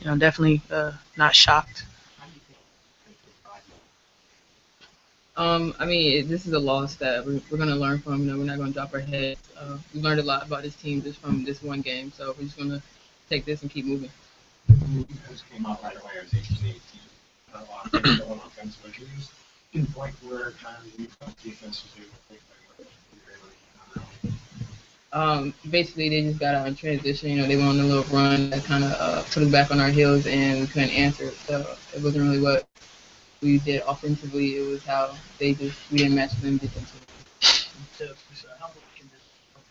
definitely not shocked. I mean, this is a loss that we're going to learn from. We're not going to drop our heads. We learned a lot about this team just from this one game, so we're just going to take this and keep moving. You guys came out right away as HC. A lot of things going offensively. Can you just pinpoint where kind of the defense was able to take Basically, they just got out in transition. They went on a little run that kind of put us back on our heels, and we couldn't answer it. So it wasn't really what we did offensively. It was how we didn't match them defensively. So how much can this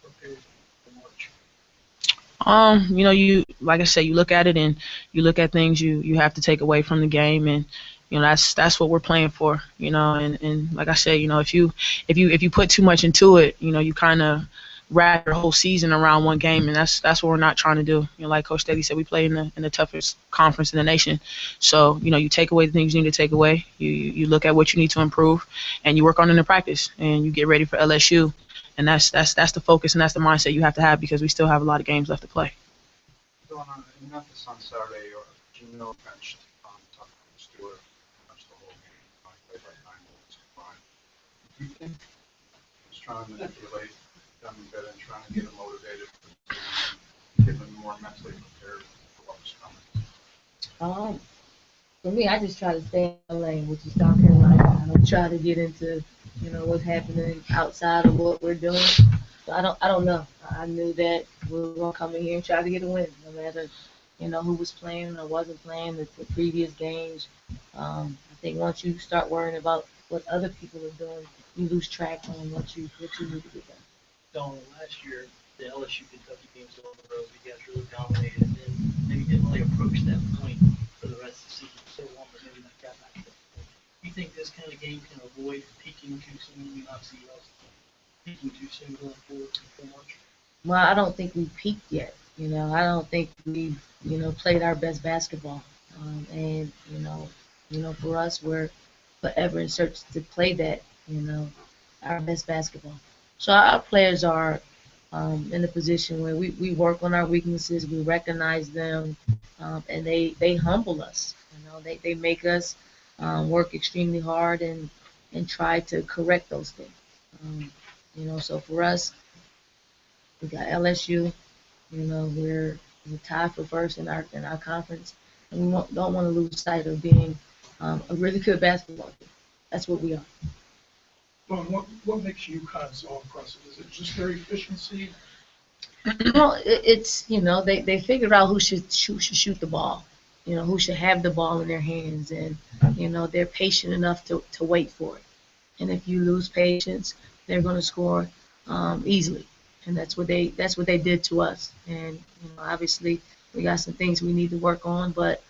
prepare for March? You like I said, you look at it and you look at things you have to take away from the game, and that's what we're playing for. And like I said, if you put too much into it, you kind of wrap your whole season around one game, and that's what we're not trying to do. Like Coach Steady said, we play in the toughest conference in the nation. So you take away the things you need to take away. You look at what you need to improve, and you work on it in practice, and you get ready for LSU. And that's the focus and that's the mindset you have to have because we still have a lot of games left to play. In Memphis on Saturday, Gino benched Tucker Stewart benched the whole game. Played by 9 minutes combined. Do you think he's trying to manipulate them a bit and trying to get them motivated, get them more mentally prepared for what was coming? For me, I just try to stay in my lane, which is South Carolina. I don't try to get into what's happening outside of what we're doing. So I don't know. I knew that we were gonna come in here and try to get a win, no matter who was playing or wasn't playing the previous games. I think once you start worrying about what other people are doing, you lose track on what you need to get done. Dawn, last year the LSU Kentucky games on the road, you guys really dominated, and then maybe didn't really approach that point for the rest of the season so long, but maybe not got back to that point. Do you think this kind of game can avoid peaking too soon? You not see us peaking too soon going forward for March? Well, I don't think we peaked yet. I don't think we've played our best basketball. And for us, we're forever in search to play that our best basketball. So our players are in a position where we work on our weaknesses, we recognize them, and they humble us. They make us work extremely hard and try to correct those things. So for us, we got LSU. We're tied for first in our conference, and we don't want to lose sight of being a really good basketball team. That's what we are. Well, what makes you guys so impressive? Is it just their efficiency? Well, it's they figure out who should shoot the ball, who should have the ball in their hands, and they're patient enough to wait for it. And if you lose patience, they're going to score easily, and that's what they did to us. And obviously we got some things we need to work on, but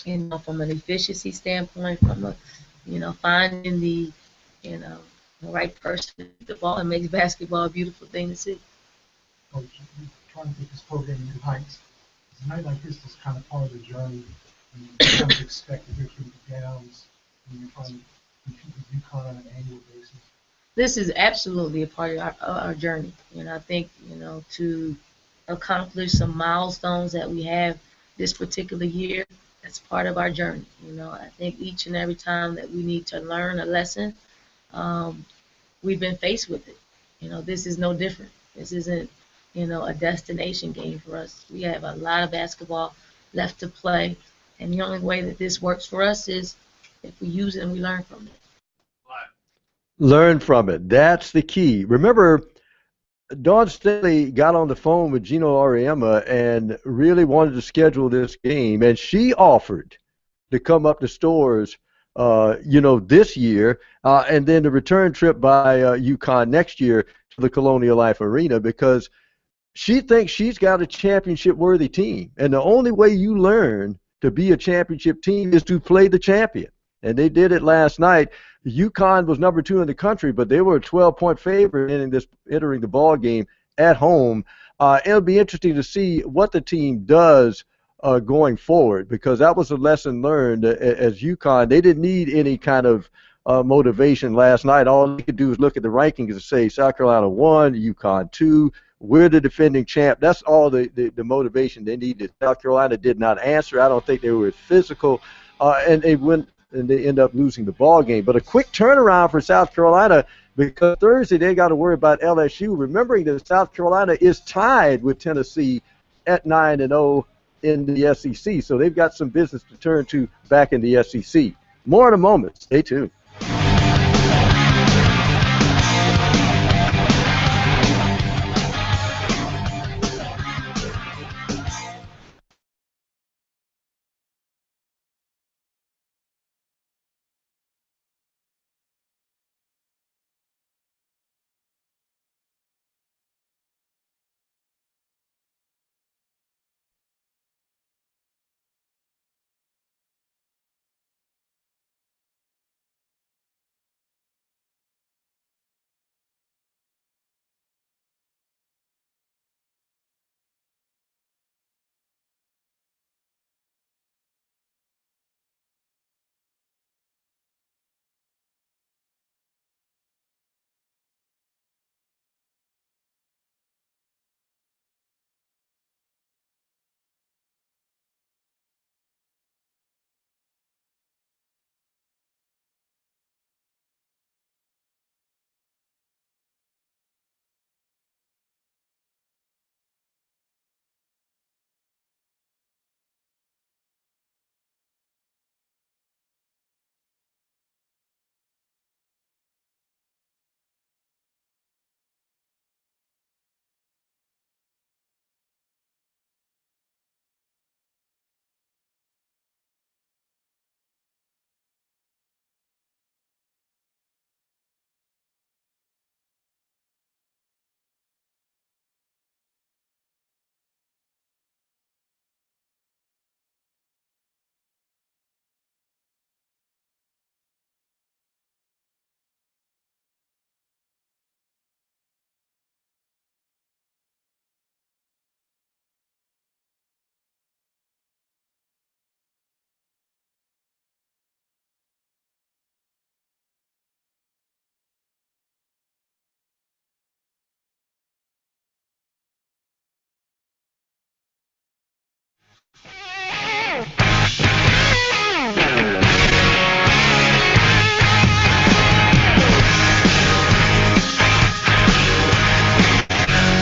from an efficiency standpoint, from finding the the right person with the ball, and makes basketball a beautiful thing to see. Coach, you're trying to take this program to new heights. A night like this is kind of part of the journey. And you kind of expect to go through the downs when you're trying to compete with UConn on an annual basis. This is absolutely a part of our journey. I think, to accomplish some milestones that we have this particular year, that's part of our journey. I think each and every time that we need to learn a lesson, we've been faced with it. This is no different. This isn't, a destination game for us. We have a lot of basketball left to play, and the only way that this works for us is if we use it and we learn from it. Learn from it. That's the key. Remember, Dawn Staley got on the phone with Gino Auriemma and really wanted to schedule this game, and she offered to come up to Stores, this year, and then the return trip by UConn next year to the Colonial Life Arena, because she thinks she's got a championship-worthy team, and the only way you learn to be a championship team is to play the champion, and they did it last night. UConn was number 2 in the country, but they were a 12-point favorite entering the ball game at home. It'll be interesting to see what the team does going forward, because that was a lesson learned as UConn. They didn't need any kind of motivation last night. All they could do is look at the rankings and say South Carolina 1, UConn 2. We're the defending champ. That's all the motivation they needed. South Carolina did not answer. I don't think they were physical, and they end up losing the ball game. But a quick turnaround for South Carolina, because Thursday they got to worry about LSU, remembering that South Carolina is tied with Tennessee at 9-0 in the SEC. So they've got some business to turn to back in the SEC. More in a moment. Stay tuned.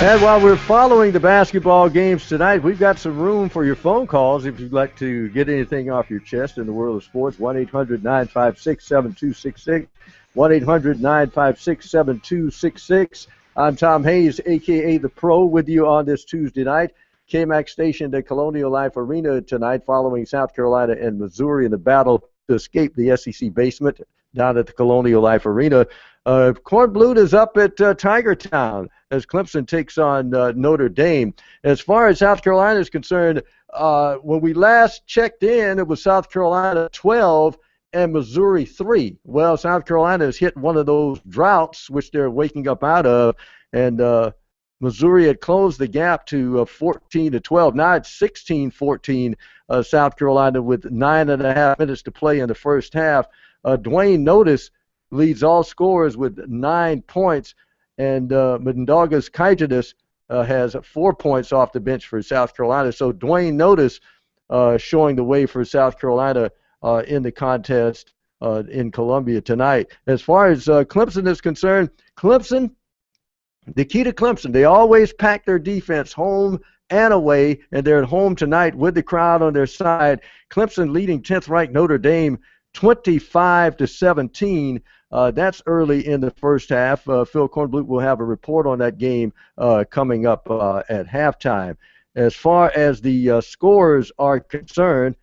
And while we're following the basketball games tonight, we've got some room for your phone calls if you'd like to get anything off your chest in the world of sports. 1-800-956-7266. 1-800-956-7266. I'm Tom Hayes, a.k.a. The Pro, with you on this Tuesday night. KMAX stationed at Colonial Life Arena tonight following South Carolina and Missouri in the battle to escape the SEC basement down at the Colonial Life Arena. Corn Blue is up at Tiger Town as Clemson takes on Notre Dame. As far as South Carolina is concerned, when we last checked in, it was South Carolina 12 and Missouri 3. Well, South Carolina has hit one of those droughts, which they're waking up out of, and Missouri had closed the gap to 14-12. Now it's 16-14, South Carolina with 9.5 minutes to play in the first half. Dwayne Notice leads all scorers with 9 points, and Mendogas Kaijanis has 4 points off the bench for South Carolina. So Dwayne Notice showing the way for South Carolina in the contest in Columbia tonight. As far as Clemson is concerned, the key to Clemson, they always pack their defense home and away, and they're at home tonight with the crowd on their side. Clemson leading 10th-ranked Notre Dame 25-17. That's early in the first half. Phil Kornblut will have a report on that game coming up at halftime. As far as the scores are concerned,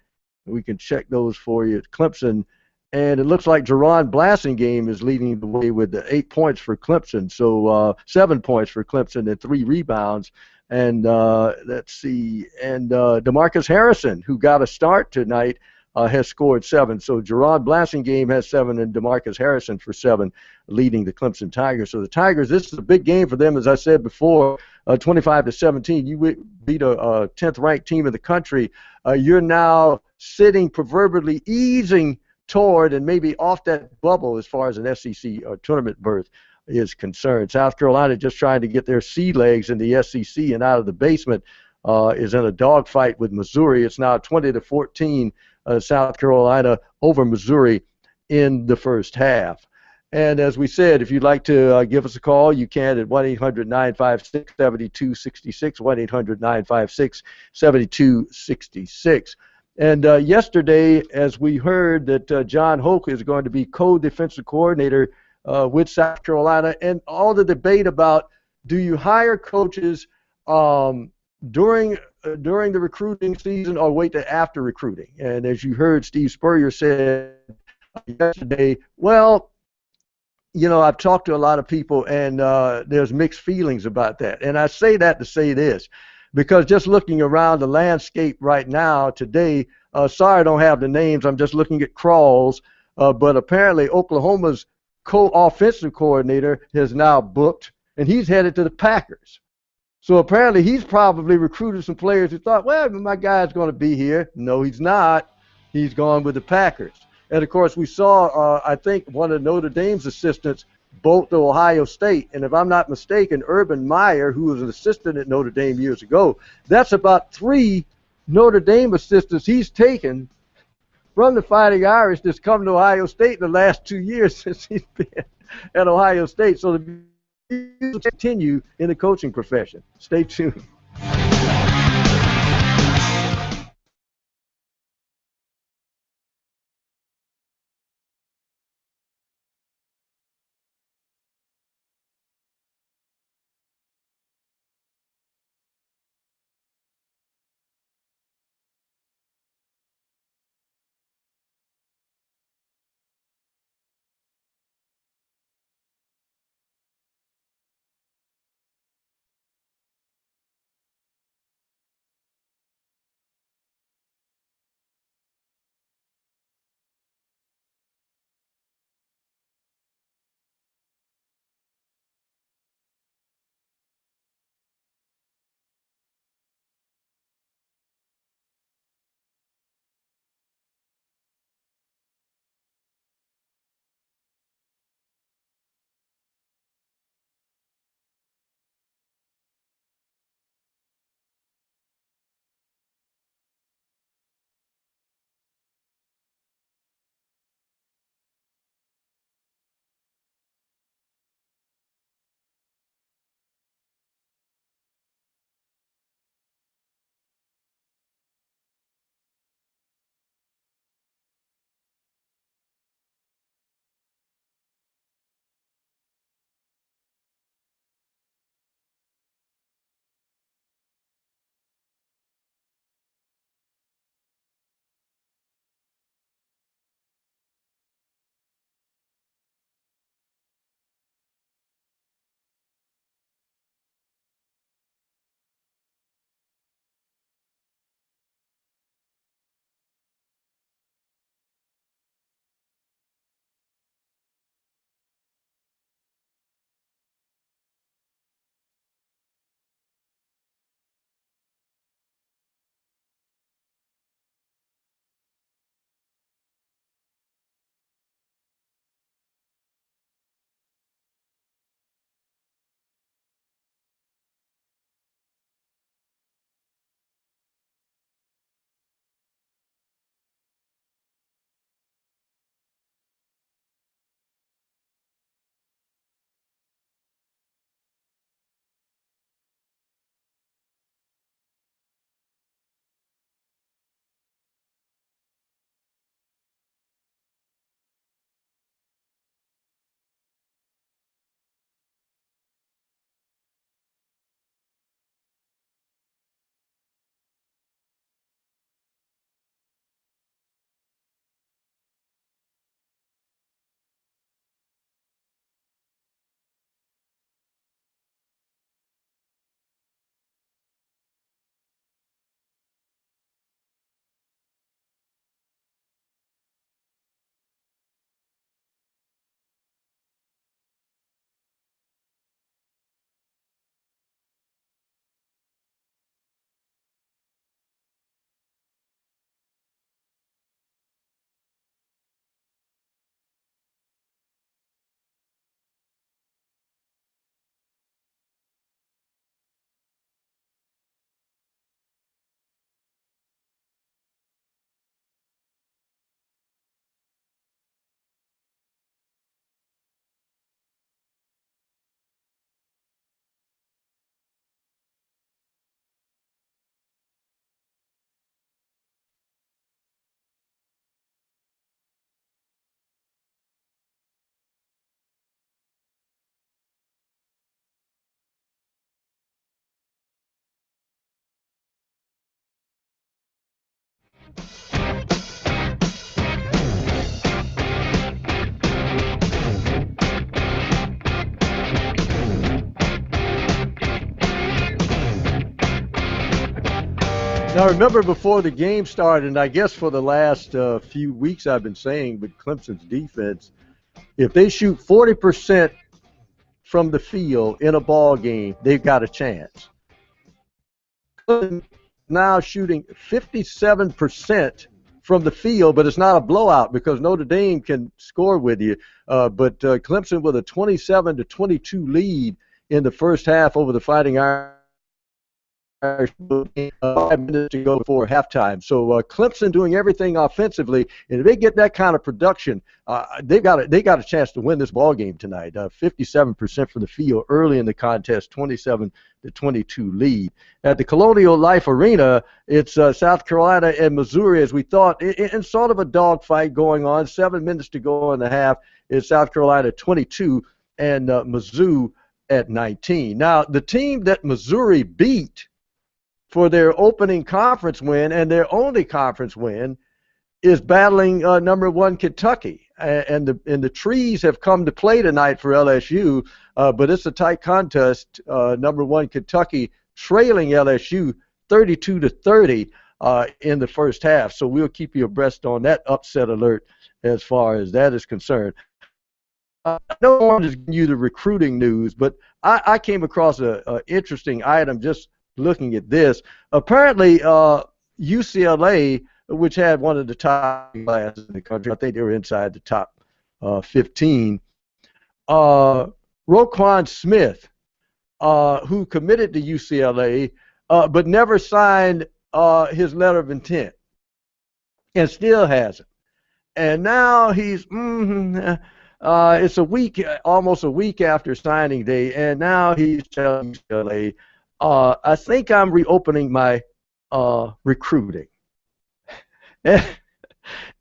we can check those for you. Clemson, and it looks like Jerron Blasingame is leading the way with 8 points for Clemson. So 7 points for Clemson and 3 rebounds. And let's see, and DeMarcus Harrison, who got a start tonight, has scored 7. So Jerron Blasingame has 7 and DeMarcus Harrison for 7, leading the Clemson Tigers. So the Tigers, this is a big game for them, as I said before, 25-17. You beat a 10th-ranked team in the country. You're now sitting proverbially easing toward and maybe off that bubble as far as an SEC tournament berth is concerned. South Carolina just trying to get their sea legs in the SEC and out of the basement is in a dogfight with Missouri. It's now 20-14 South Carolina over Missouri in the first half. And as we said, if you'd like to give us a call, you can at 1-800-956-7266, 1-800-956-7266. And yesterday, as we heard that John Hoke is going to be co-defensive coordinator with South Carolina, and all the debate about do you hire coaches during the recruiting season or wait till after recruiting. And as you heard Steve Spurrier said yesterday, well, you know, I've talked to a lot of people, and there's mixed feelings about that. And I say that to say this, because just looking around the landscape right now today, sorry I don't have the names, I'm just looking at crawls, but apparently Oklahoma's co-offensive coordinator has now booked, and he's headed to the Packers. So apparently he's probably recruited some players who thought, well, my guy's going to be here. No, he's not. He's gone with the Packers. And, of course, we saw, I think, one of Notre Dame's assistants bolt to Ohio State. And if I'm not mistaken, Urban Meyer, who was an assistant at Notre Dame years ago, that's about 3 Notre Dame assistants he's taken from the Fighting Irish that's come to Ohio State in the last 2 years since he's been at Ohio State. So the continue in the coaching profession. Stay tuned. Now, remember before the game started, and I guess for the last few weeks I've been saying with Clemson's defense, if they shoot 40% from the field in a ball game, they've got a chance. Now shooting 57% from the field, but it's not a blowout because Notre Dame can score with you. But Clemson with a 27-22 lead in the first half over the Fighting Irish. 5 minutes to go before halftime. So Clemson doing everything offensively, and if they get that kind of production, they got a chance to win this ball game tonight. 57% from the field early in the contest, 27-22 lead. At the Colonial Life Arena, it's South Carolina and Missouri, as we thought, in sort of a dogfight going on. 7 minutes to go in the half. It's South Carolina 22 and Mizzou at 19. Now, the team that Missouri beat for their opening conference win and their only conference win is battling number 1 Kentucky. And the trees have come to play tonight for LSU, but it's a tight contest. Number 1 Kentucky trailing LSU 32-30 in the first half. So we'll keep you abreast on that upset alert as far as that is concerned. I don't want to give you the recruiting news, but I came across an interesting item just looking at this. Apparently, UCLA, which had one of the top classes in the country, I think they were inside the top 15. Roquan Smith, who committed to UCLA, but never signed his letter of intent, and still hasn't. And now he's it's almost a week after signing day, and now he's telling UCLA, I think I'm reopening my recruiting.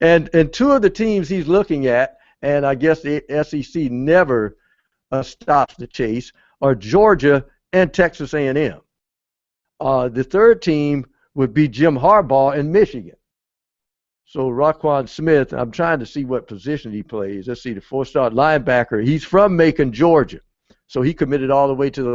and two of the teams he's looking at, and I guess the SEC never stops the chase, are Georgia and Texas A&M. The third team would be Jim Harbaugh in Michigan. So Roquan Smith, I'm trying to see what position he plays. Let's see, the 4-star linebacker. He's from Macon, Georgia. So he committed all the way to the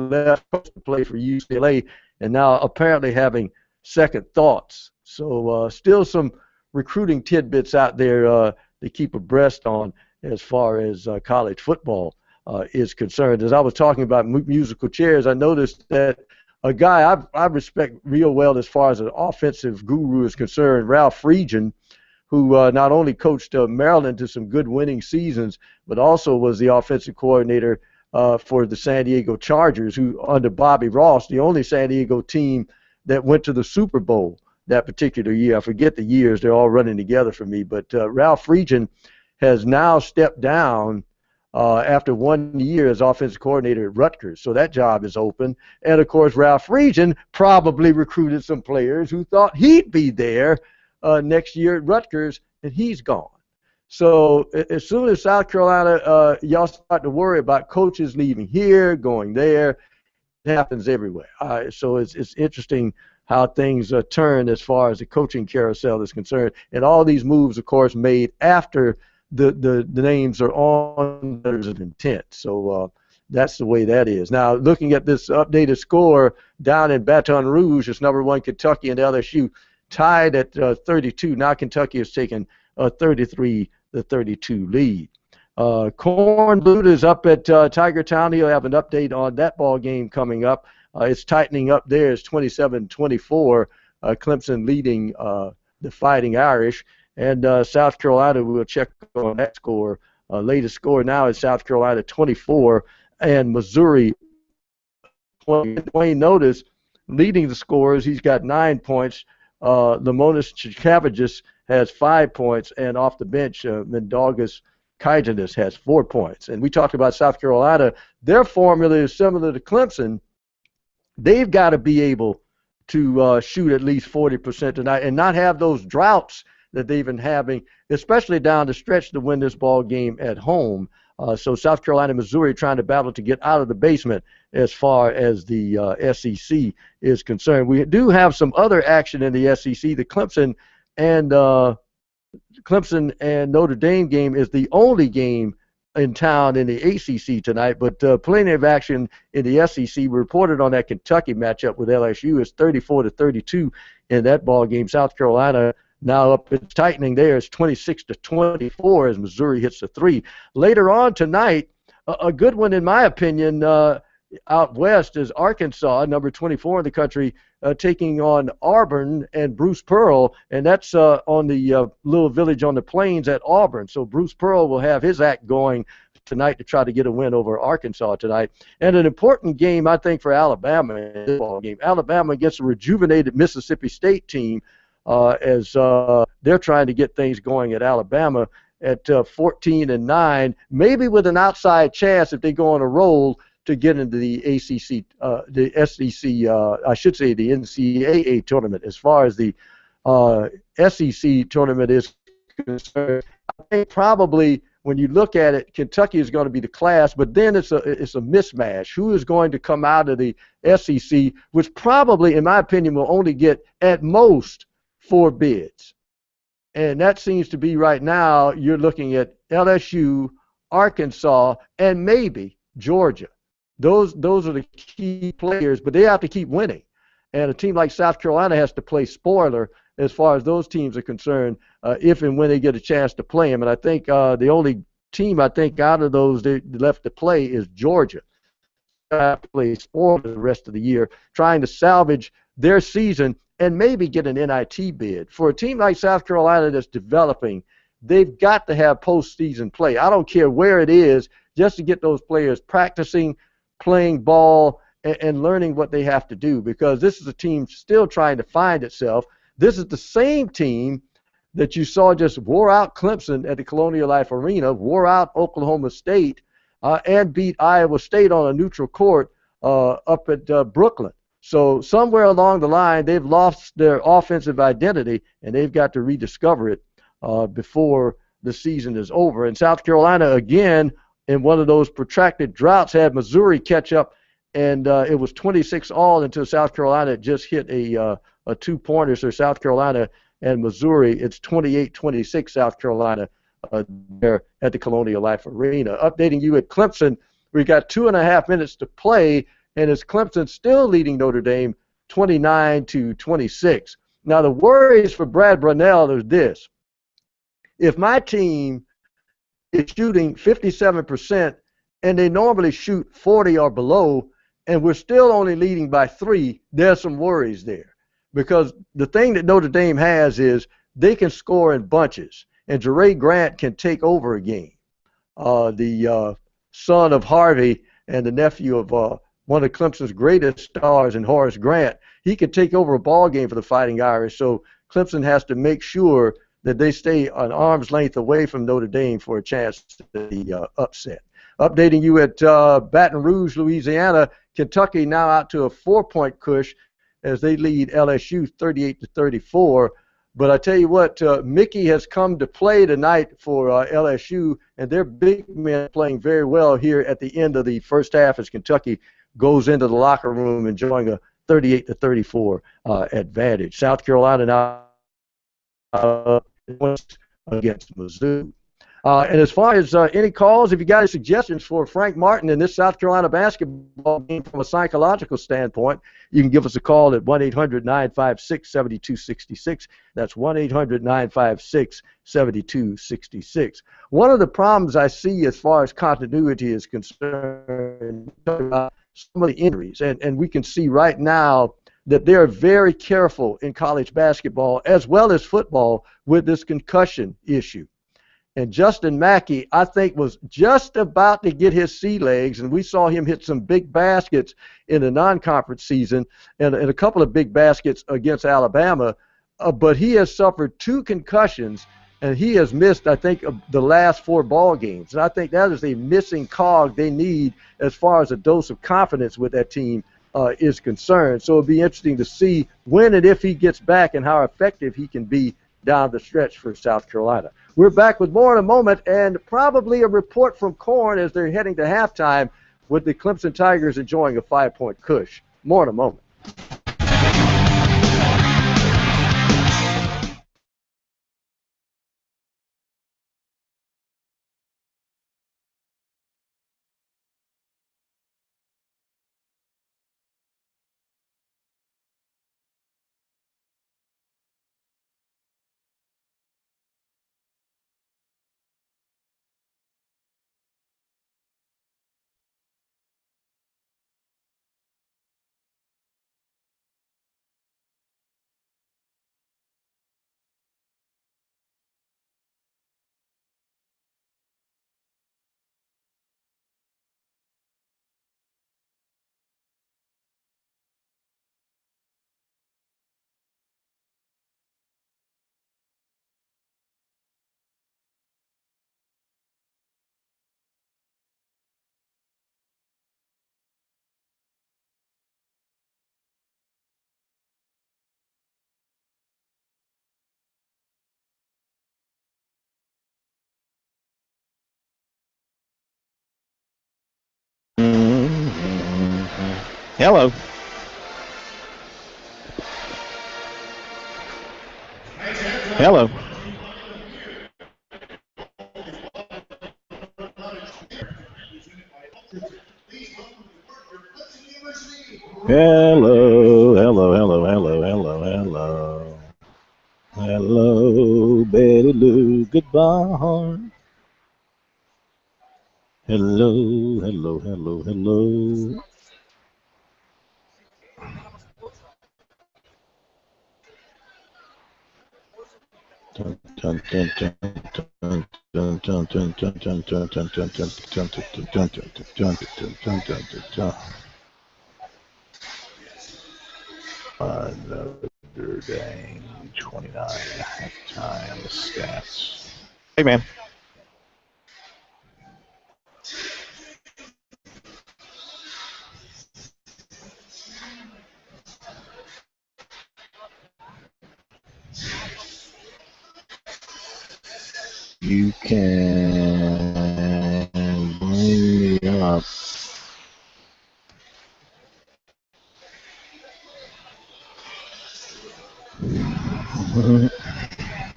left coast to play for UCLA, and now apparently having second thoughts. So still some recruiting tidbits out there to keep abreast on as far as college football is concerned. As I was talking about musical chairs, I noticed that a guy I respect real well as far as an offensive guru is concerned, Ralph Friedgen, who not only coached Maryland to some good winning seasons, but also was the offensive coordinator for the San Diego Chargers, who under Bobby Ross, the only San Diego team that went to the Super Bowl that particular year. I forget the years. They're all running together for me. But Ralph Friedgen has now stepped down after 1 year as offensive coordinator at Rutgers. So that job is open. And, of course, Ralph Friedgen probably recruited some players who thought he'd be there next year at Rutgers, and he's gone. So as soon as South Carolina, y'all start to worry about coaches leaving here, going there, it happens everywhere. So it's interesting how things turn as far as the coaching carousel is concerned. And all these moves, of course, made after the names are on letters of intent. So that's the way that is. Now, looking at this updated score down in Baton Rouge, it's number 1 Kentucky and LSU tied at 32. Now Kentucky has taken a 33-32 lead. Corn Blue is up at Tiger Town. He'll have an update on that ball game coming up. It's tightening up there. It's 27-24. Clemson leading the Fighting Irish. And South Carolina, we'll check on that score. Latest score now is South Carolina 24 and Missouri 20. Dwayne Notice leading the scores. He's got 9 points. Lamonis Chikavagis has 5 points, and off the bench, Mendogas Kaijanis has 4 points. And we talked about South Carolina. Their formula is similar to Clemson. They've got to be able to shoot at least 40% tonight and not have those droughts that they've been having, especially down the stretch to win this ball game at home. So South Carolina, Missouri trying to battle to get out of the basement as far as the SEC is concerned. We do have some other action in the SEC. The Clemson and Clemson and Notre Dame game is the only game in town in the ACC tonight, but plenty of action in the SEC. We reported on that Kentucky matchup with LSU. It's 34-32 in that ball game. South Carolina now up, it's tightening there. It's 26-24 as Missouri hits the 3. Later on tonight, a good one in my opinion, out west is Arkansas, number 24 in the country, taking on Auburn and Bruce Pearl, and that's on the little village on the plains at Auburn. So Bruce Pearl will have his act going tonight to try to get a win over Arkansas tonight. And an important game, I think, for Alabama in this ball game. Alabama against a rejuvenated Mississippi State team as they're trying to get things going at Alabama at 14-9, maybe with an outside chance if they go on a roll to get into the ACC, the SEC, I should say the NCAA tournament. As far as the SEC tournament is concerned, I think probably when you look at it, Kentucky is going to be the class, but then it's a mismatch. Who is going to come out of the SEC, which probably, in my opinion, will only get at most 4 bids. And that seems to be right now, you're looking at LSU, Arkansas, and maybe Georgia. Those are the key players, but they have to keep winning. And a team like South Carolina has to play spoiler as far as those teams are concerned, if and when they get a chance to play them. And I think the only team I think out of those they left to play is Georgia. Play spoiler the rest of the year, trying to salvage their season and maybe get an NIT bid. For a team like South Carolina that's developing, they've got to have postseason play. I don't care where it is, just to get those players practicing, playing ball, and learning what they have to do, because this is a team still trying to find itself. This is the same team that you saw just wore out Clemson at the Colonial Life Arena, wore out Oklahoma State, and beat Iowa State on a neutral court up at Brooklyn. So somewhere along the line, they've lost their offensive identity, and they've got to rediscover it before the season is over. And South Carolina, again, in one of those protracted droughts, had Missouri catch up, and it was 26-all until South Carolina just hit a 2-pointer. So South Carolina and Missouri, it's 28-26 South Carolina there at the Colonial Life Arena. Updating you at Clemson, we've got 2.5 minutes to play, and it's Clemson still leading Notre Dame 29-26. Now the worries for Brad Brownell is this: if my team is shooting 57% and they normally shoot 40 or below, and we're still only leading by 3, there's some worries there. Because the thing that Notre Dame has is they can score in bunches, and Jeray Grant can take over a game. The son of Harvey and the nephew of one of Clemson's greatest stars in Horace Grant, he can take over a ball game for the Fighting Irish, so Clemson has to make sure that they stay an arm's length away from Notre Dame for a chance to be upset. Updating you at Baton Rouge, Louisiana, Kentucky now out to a 4-point push as they lead LSU 38-34. But I tell you what, Mickey has come to play tonight for LSU, and their big men playing very well here at the end of the first half as Kentucky goes into the locker room enjoying a 38-34 advantage. South Carolina now against Mizzou. And as far as any calls, if you got any suggestions for Frank Martin in this South Carolina basketball game from a psychological standpoint, you can give us a call at 1-800-956-7266. That's 1-800-956-7266. One of the problems I see as far as continuity is concerned, some of the injuries, and we can see right now that they're very careful in college basketball as well as football with this concussion issue. And Justin Mackey, I think, was just about to get his sea legs, and we saw him hit some big baskets in the non-conference season and a couple of big baskets against Alabama, but he has suffered 2 concussions, and he has missed, I think, the last 4 ball games. And I think that is a missing cog they need as far as a dose of confidence with that team is concerned. So it'll be interesting to see when and if he gets back and how effective he can be down the stretch for South Carolina. We're back with more in a moment, and probably a report from Corn as they're heading to halftime with the Clemson Tigers enjoying a 5-point push. More in a moment. Hello. Hello. Hello, hello, hello, hello, hello, hello. Hello, Betty Lou, goodbye. Hello, hello, hello, hello. Dun, dun, dun, dun, dun, dun, dun, dun, dun, dun, dun, dun, dun, dun, dun, dun, dun, dun, dun. Notre Dame 29 halftime stats. Hey, man. You can bring me up.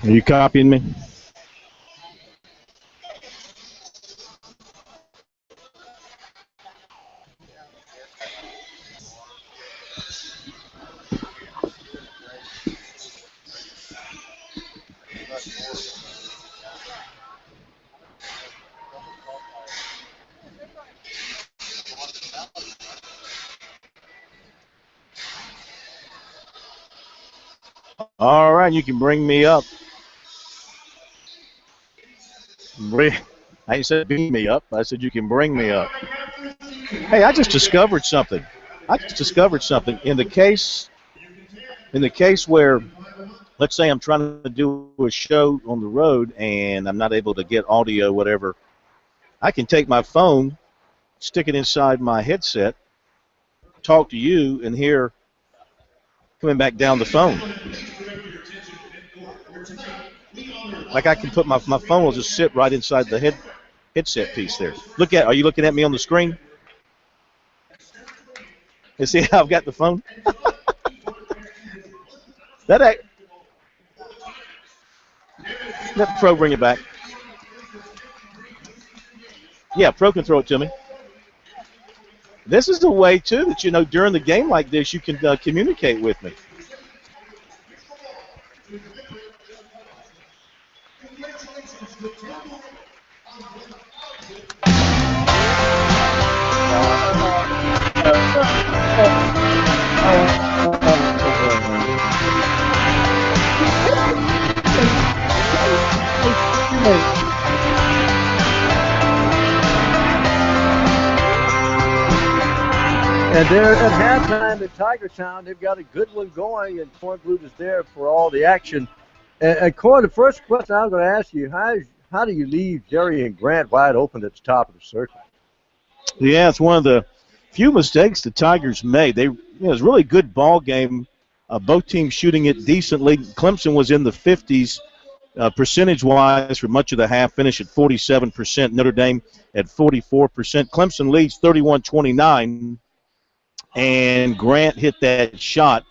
Are you copying me? All right, you can bring me up. I said beam me up. I said you can bring me up. Hey, I just discovered something. In the case where, let's say I'm trying to do a show on the road and I'm not able to get audio, whatever, I can take my phone, stick it inside my headset, talk to you, and hear coming back down the phone. Like I can put my phone will just sit right inside the headset piece there. Are you looking at me on the screen? You see how I've got the phone? Let Pro bring it back. Yeah, Pro can throw it to me. This is the way, too, that, during the game like this, you can communicate with me. And they're at halftime at Tiger Town. They've got a good one going, and Point Blue is there for all the action. And Corey, the first question I was going to ask you, how do you leave Jerry and Grant wide open at the top of the circle? Yeah, it's one of the few mistakes the Tigers made. It was a really good ball game. Both teams shooting it decently. Clemson was in the 50s percentage-wise for much of the half, finished at 47%. Notre Dame at 44%. Clemson leads 31-29. And Grant hit that shot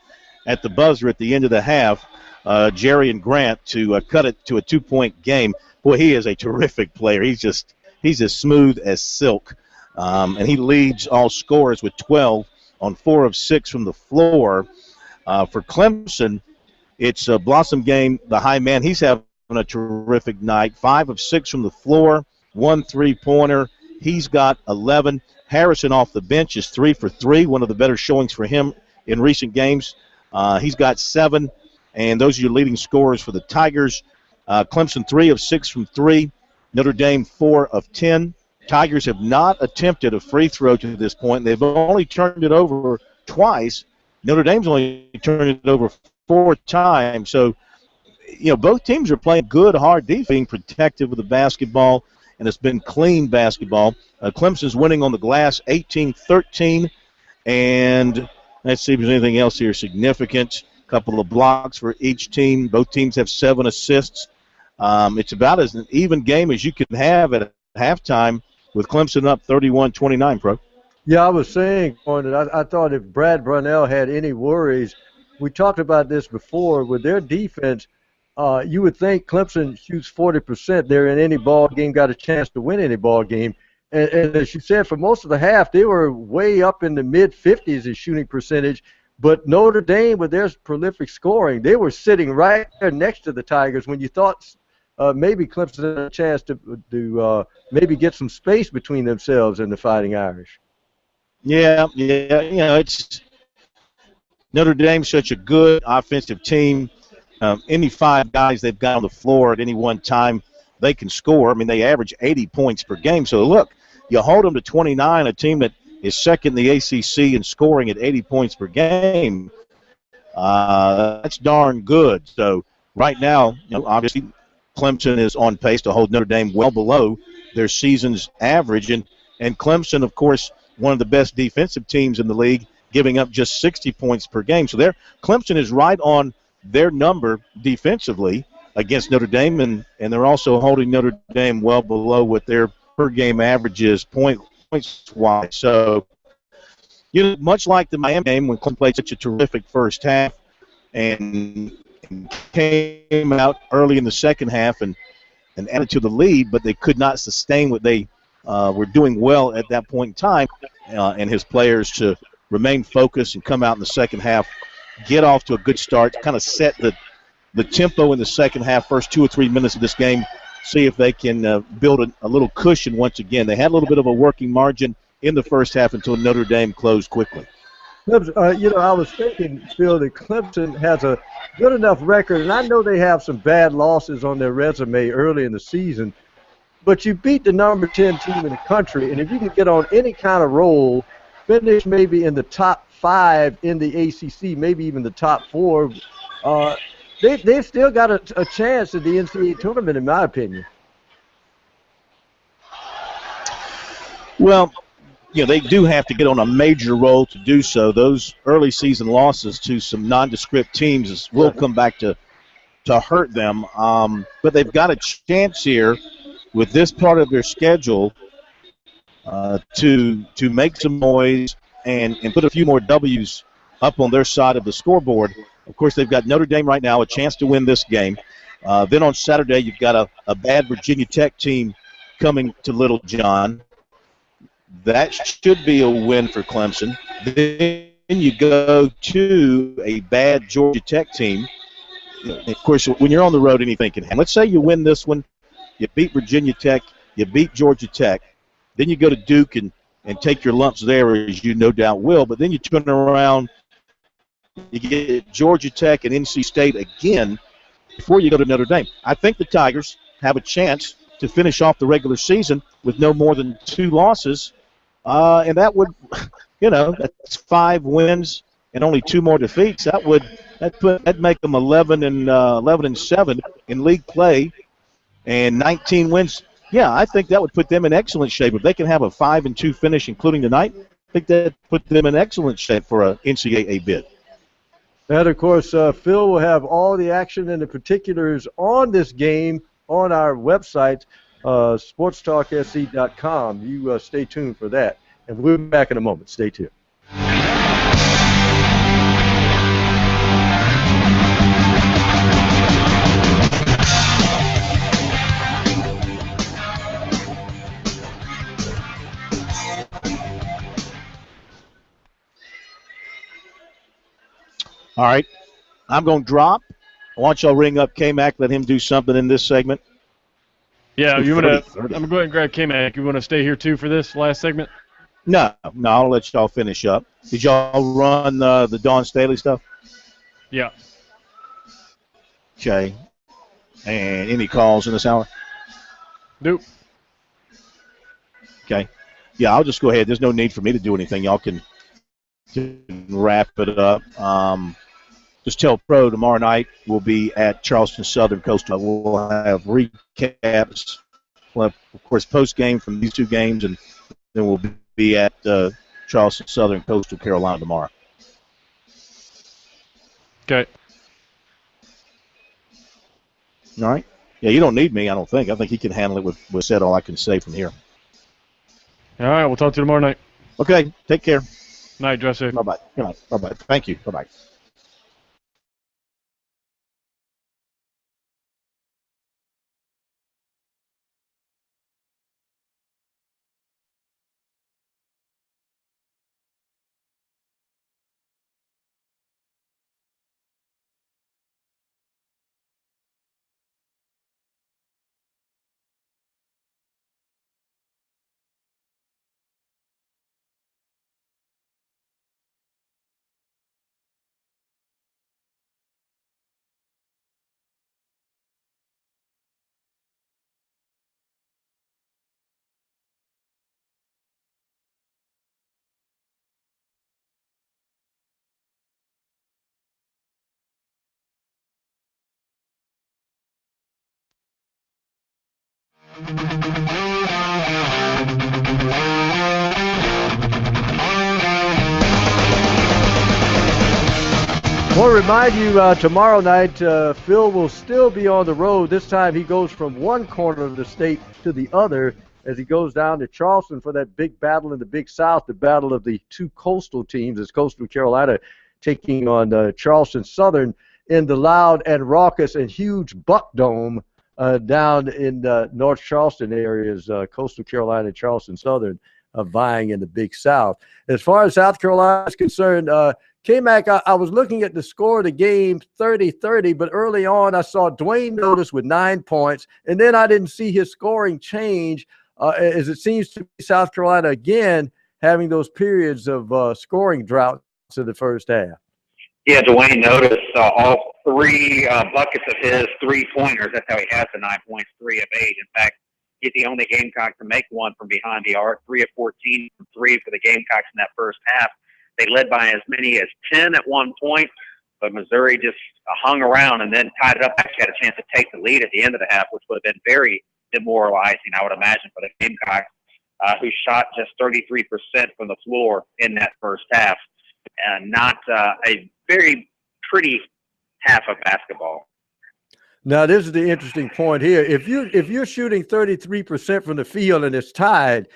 at the buzzer at the end of the half, Jerry and Grant, to cut it to a 2-point game. Boy, he is a terrific player. He's as smooth as silk. And he leads all scorers with 12 on 4 of 6 from the floor. For Clemson, it's Blossom Game, the high man. He's having a terrific night. 5 of 6 from the floor, 1 3-pointer. He's got 11. Harrison off the bench is 3 for 3, one of the better showings for him in recent games. He's got 7, and those are your leading scorers for the Tigers. Clemson 3 of 6 from 3. Notre Dame 4 of 10. Tigers have not attempted a free throw to this point. They've only turned it over twice. Notre Dame's only turned it over 4 times. So, both teams are playing good, hard defense, being protective of the basketball, and it's been clean basketball. Clemson's winning on the glass 18-13. And let's see if there's anything else here significant. A couple of blocks for each team. Both teams have 7 assists. It's about as an even game as you can have at halftime with Clemson up 31-29, Pro. Yeah, I was saying, that I thought if Brad Brunell had any worries, we talked about this before, with their defense, you would think Clemson shoots 40%. They're in any ball game, got a chance to win any ball game. And as you said, for most of the half, they were way up in the mid-50s in shooting percentage. But Notre Dame, with their prolific scoring, they were sitting right there next to the Tigers when you thought maybe Clemson had a chance to maybe get some space between themselves and the Fighting Irish. Yeah. It's Notre Dame's such a good offensive team. Any five guys they've got on the floor at any one time, they can score. I mean, they average 80 points per game. So, look, you hold them to 29, a team that is second in the ACC in scoring at 80 points per game. That's darn good. So, right now, obviously, Clemson is on pace to hold Notre Dame well below their season's average. And Clemson, of course, one of the best defensive teams in the league, giving up just 60 points per game. So Clemson is right on their number defensively against Notre Dame, and they're also holding Notre Dame well below what their per-game average is points-wise. So, much like the Miami game when Clemson played such a terrific first half and came out early in the second half and added to the lead, but they could not sustain what they were doing well at that point in time, and his players to remain focused and come out in the second half, get off to a good start, kind of set the tempo in the second half, first 2 or 3 minutes of this game, see if they can build a little cushion once again. They had a little bit of a working margin in the first half until Notre Dame closed quickly. I was thinking, Phil, that Clemson has a good enough record, and I know they have some bad losses on their resume early in the season, but you beat the number 10 team in the country, and if you can get on any kind of roll, finish maybe in the top 5 in the ACC, maybe even the top 4, they've still got a chance at the NCAA tournament, in my opinion. Well, they do have to get on a major roll to do so. Those early season losses to some nondescript teams will come back to hurt them. But they've got a chance here with this part of their schedule to make some noise and put a few more W's up on their side of the scoreboard. Of course, they've got Notre Dame right now, a chance to win this game. Then on Saturday, you've got a bad Virginia Tech team coming to Little John. That should be a win for Clemson. Then you go to a bad Georgia Tech team. Of course, when you're on the road, anything can happen. Let's say you win this one, you beat Virginia Tech, you beat Georgia Tech. Then you go to Duke and take your lumps there, as you no doubt will. But then you turn around, you get Georgia Tech and NC State again before you go to Notre Dame. I think the Tigers have a chance to finish off the regular season with no more than 2 losses. And that would, that's 5 wins and only 2 more defeats. That'd make them 11-7 in league play and 19 wins. Yeah, I think that would put them in excellent shape. If they can have a 5-2 finish, including tonight, I think that put them in excellent shape for an NCAA bid. And, of course, Phil will have all the action and the particulars on this game on our website, SportsTalkSC.com. You stay tuned for that. And we'll be back in a moment. Stay tuned. All right. I'm going to drop. I want y'all ring up K-Mac, let him do something in this segment. Yeah, I'm going to go ahead and grab K-Mac. You want to stay here, too, for this last segment? No, I'll let y'all finish up. Did y'all run the Dawn Staley stuff? Yeah. Okay. And any calls in this hour? Nope. Okay. Yeah, I'll just go ahead. There's no need for me to do anything. Y'all can wrap it up. Just tell Pro tomorrow night we'll be at Charleston Southern Coastal. We'll have recaps. We'll have, of course, post-game from these 2 games, and then we'll be at Charleston Southern Coastal Carolina tomorrow. Okay. All right. Yeah, you don't need me, I don't think. I think he can handle it with said all I can say from here. All right, we'll talk to you tomorrow night. Okay, take care. Night, dress safe. Bye-bye. Good night. Bye-bye. Thank you. Bye-bye. I want to remind you, tomorrow night, Phil will still be on the road. This time he goes from one corner of the state to the other as he goes down to Charleston for that big battle in the Big South, the battle of the two coastal teams. It's Coastal Carolina taking on Charleston Southern in the loud and raucous and huge Buck Dome down in North Charleston areas, Coastal Carolina and Charleston Southern vying in the Big South. As far as South Carolina is concerned, K-Mac, I was looking at the score of the game, 30-30, but early on I saw Dwayne Notice with 9 points, and then I didn't see his scoring change as it seems to be South Carolina again having those periods of scoring droughts in the first half. Yeah, Dwayne Notice all three buckets of his three-pointers. That's how he has the 9 points, 3 of 8. In fact, he's the only Gamecock to make one from behind the arc, 3 of 14 from 3 for the Gamecocks in that first half. They led by as many as 10 at one point, but Missouri just hung around and then tied it up. Actually had a chance to take the lead at the end of the half, which would have been very demoralizing, I would imagine, for the Gamecocks, who shot just 33% from the floor in that first half. And not a very pretty half of basketball. Now, this is the interesting point here. If you're shooting 33% from the field and it's tied,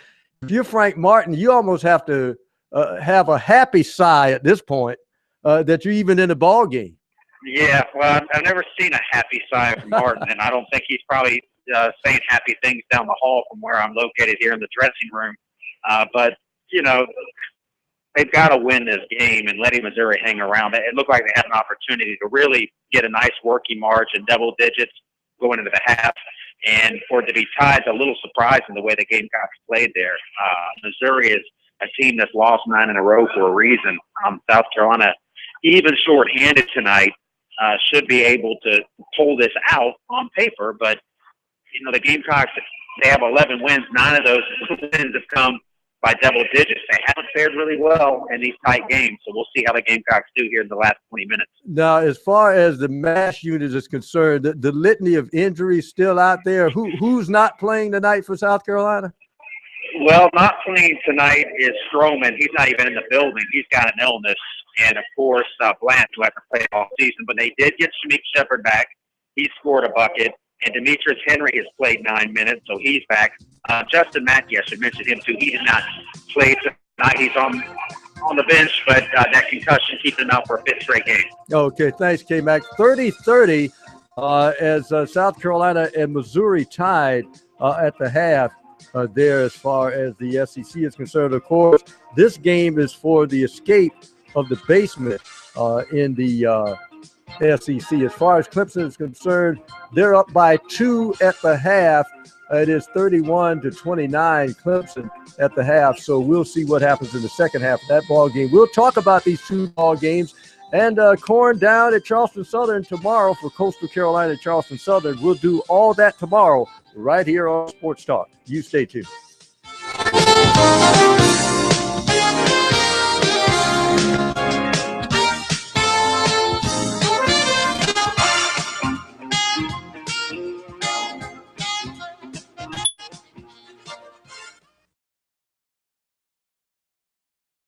if you're Frank Martin, you almost have to have a happy sigh at this point that you're even in the ball game. Yeah, well, I've never seen a happy sigh from Martin, and I don't think he's probably saying happy things down the hall from where I'm located here in the dressing room. But, you know, they've got to win this game and letting Missouri hang around. It looked like they had an opportunity to really get a nice working margin, double digits going into the half. And for it to be tied, a little surprising the way the Gamecocks played there. Missouri is a team that's lost 9 in a row for a reason. South Carolina, even shorthanded tonight, should be able to pull this out on paper. But, you know, the Gamecocks, they have 11 wins. 9 of those wins have come by double digits. They haven't fared really well in these tight games, so we'll see how the Gamecocks do here in the last 20 minutes. Now, as far as the MASH unit is concerned, the litany of injuries still out there. Who's not playing tonight for South Carolina? Well, not playing tonight is Stroman. He's not even in the building. He's got an illness. And, of course, Blanche, who hasn't played all season. But they did get Shamik Shepard back. He scored a bucket. And Demetrius Henry has played 9 minutes, so he's back. Justin Mackey, I should mention him, too. He did not play tonight. He's on the bench, but that concussion keeping him out for a 5th straight game. Okay, thanks, K-Mac. 30-30 as South Carolina and Missouri tied at the half there as far as the SEC is concerned. Of course, this game is for the escape of the basement in the SEC. As far as Clemson is concerned, they're up by 2 at the half. It is 31-29 Clemson at the half. So we'll see what happens in the second half of that ball game. We'll talk about these 2 ball games and Corn down at Charleston Southern tomorrow for Coastal Carolina Charleston Southern. We'll do all that tomorrow right here on Sports Talk. You stay tuned.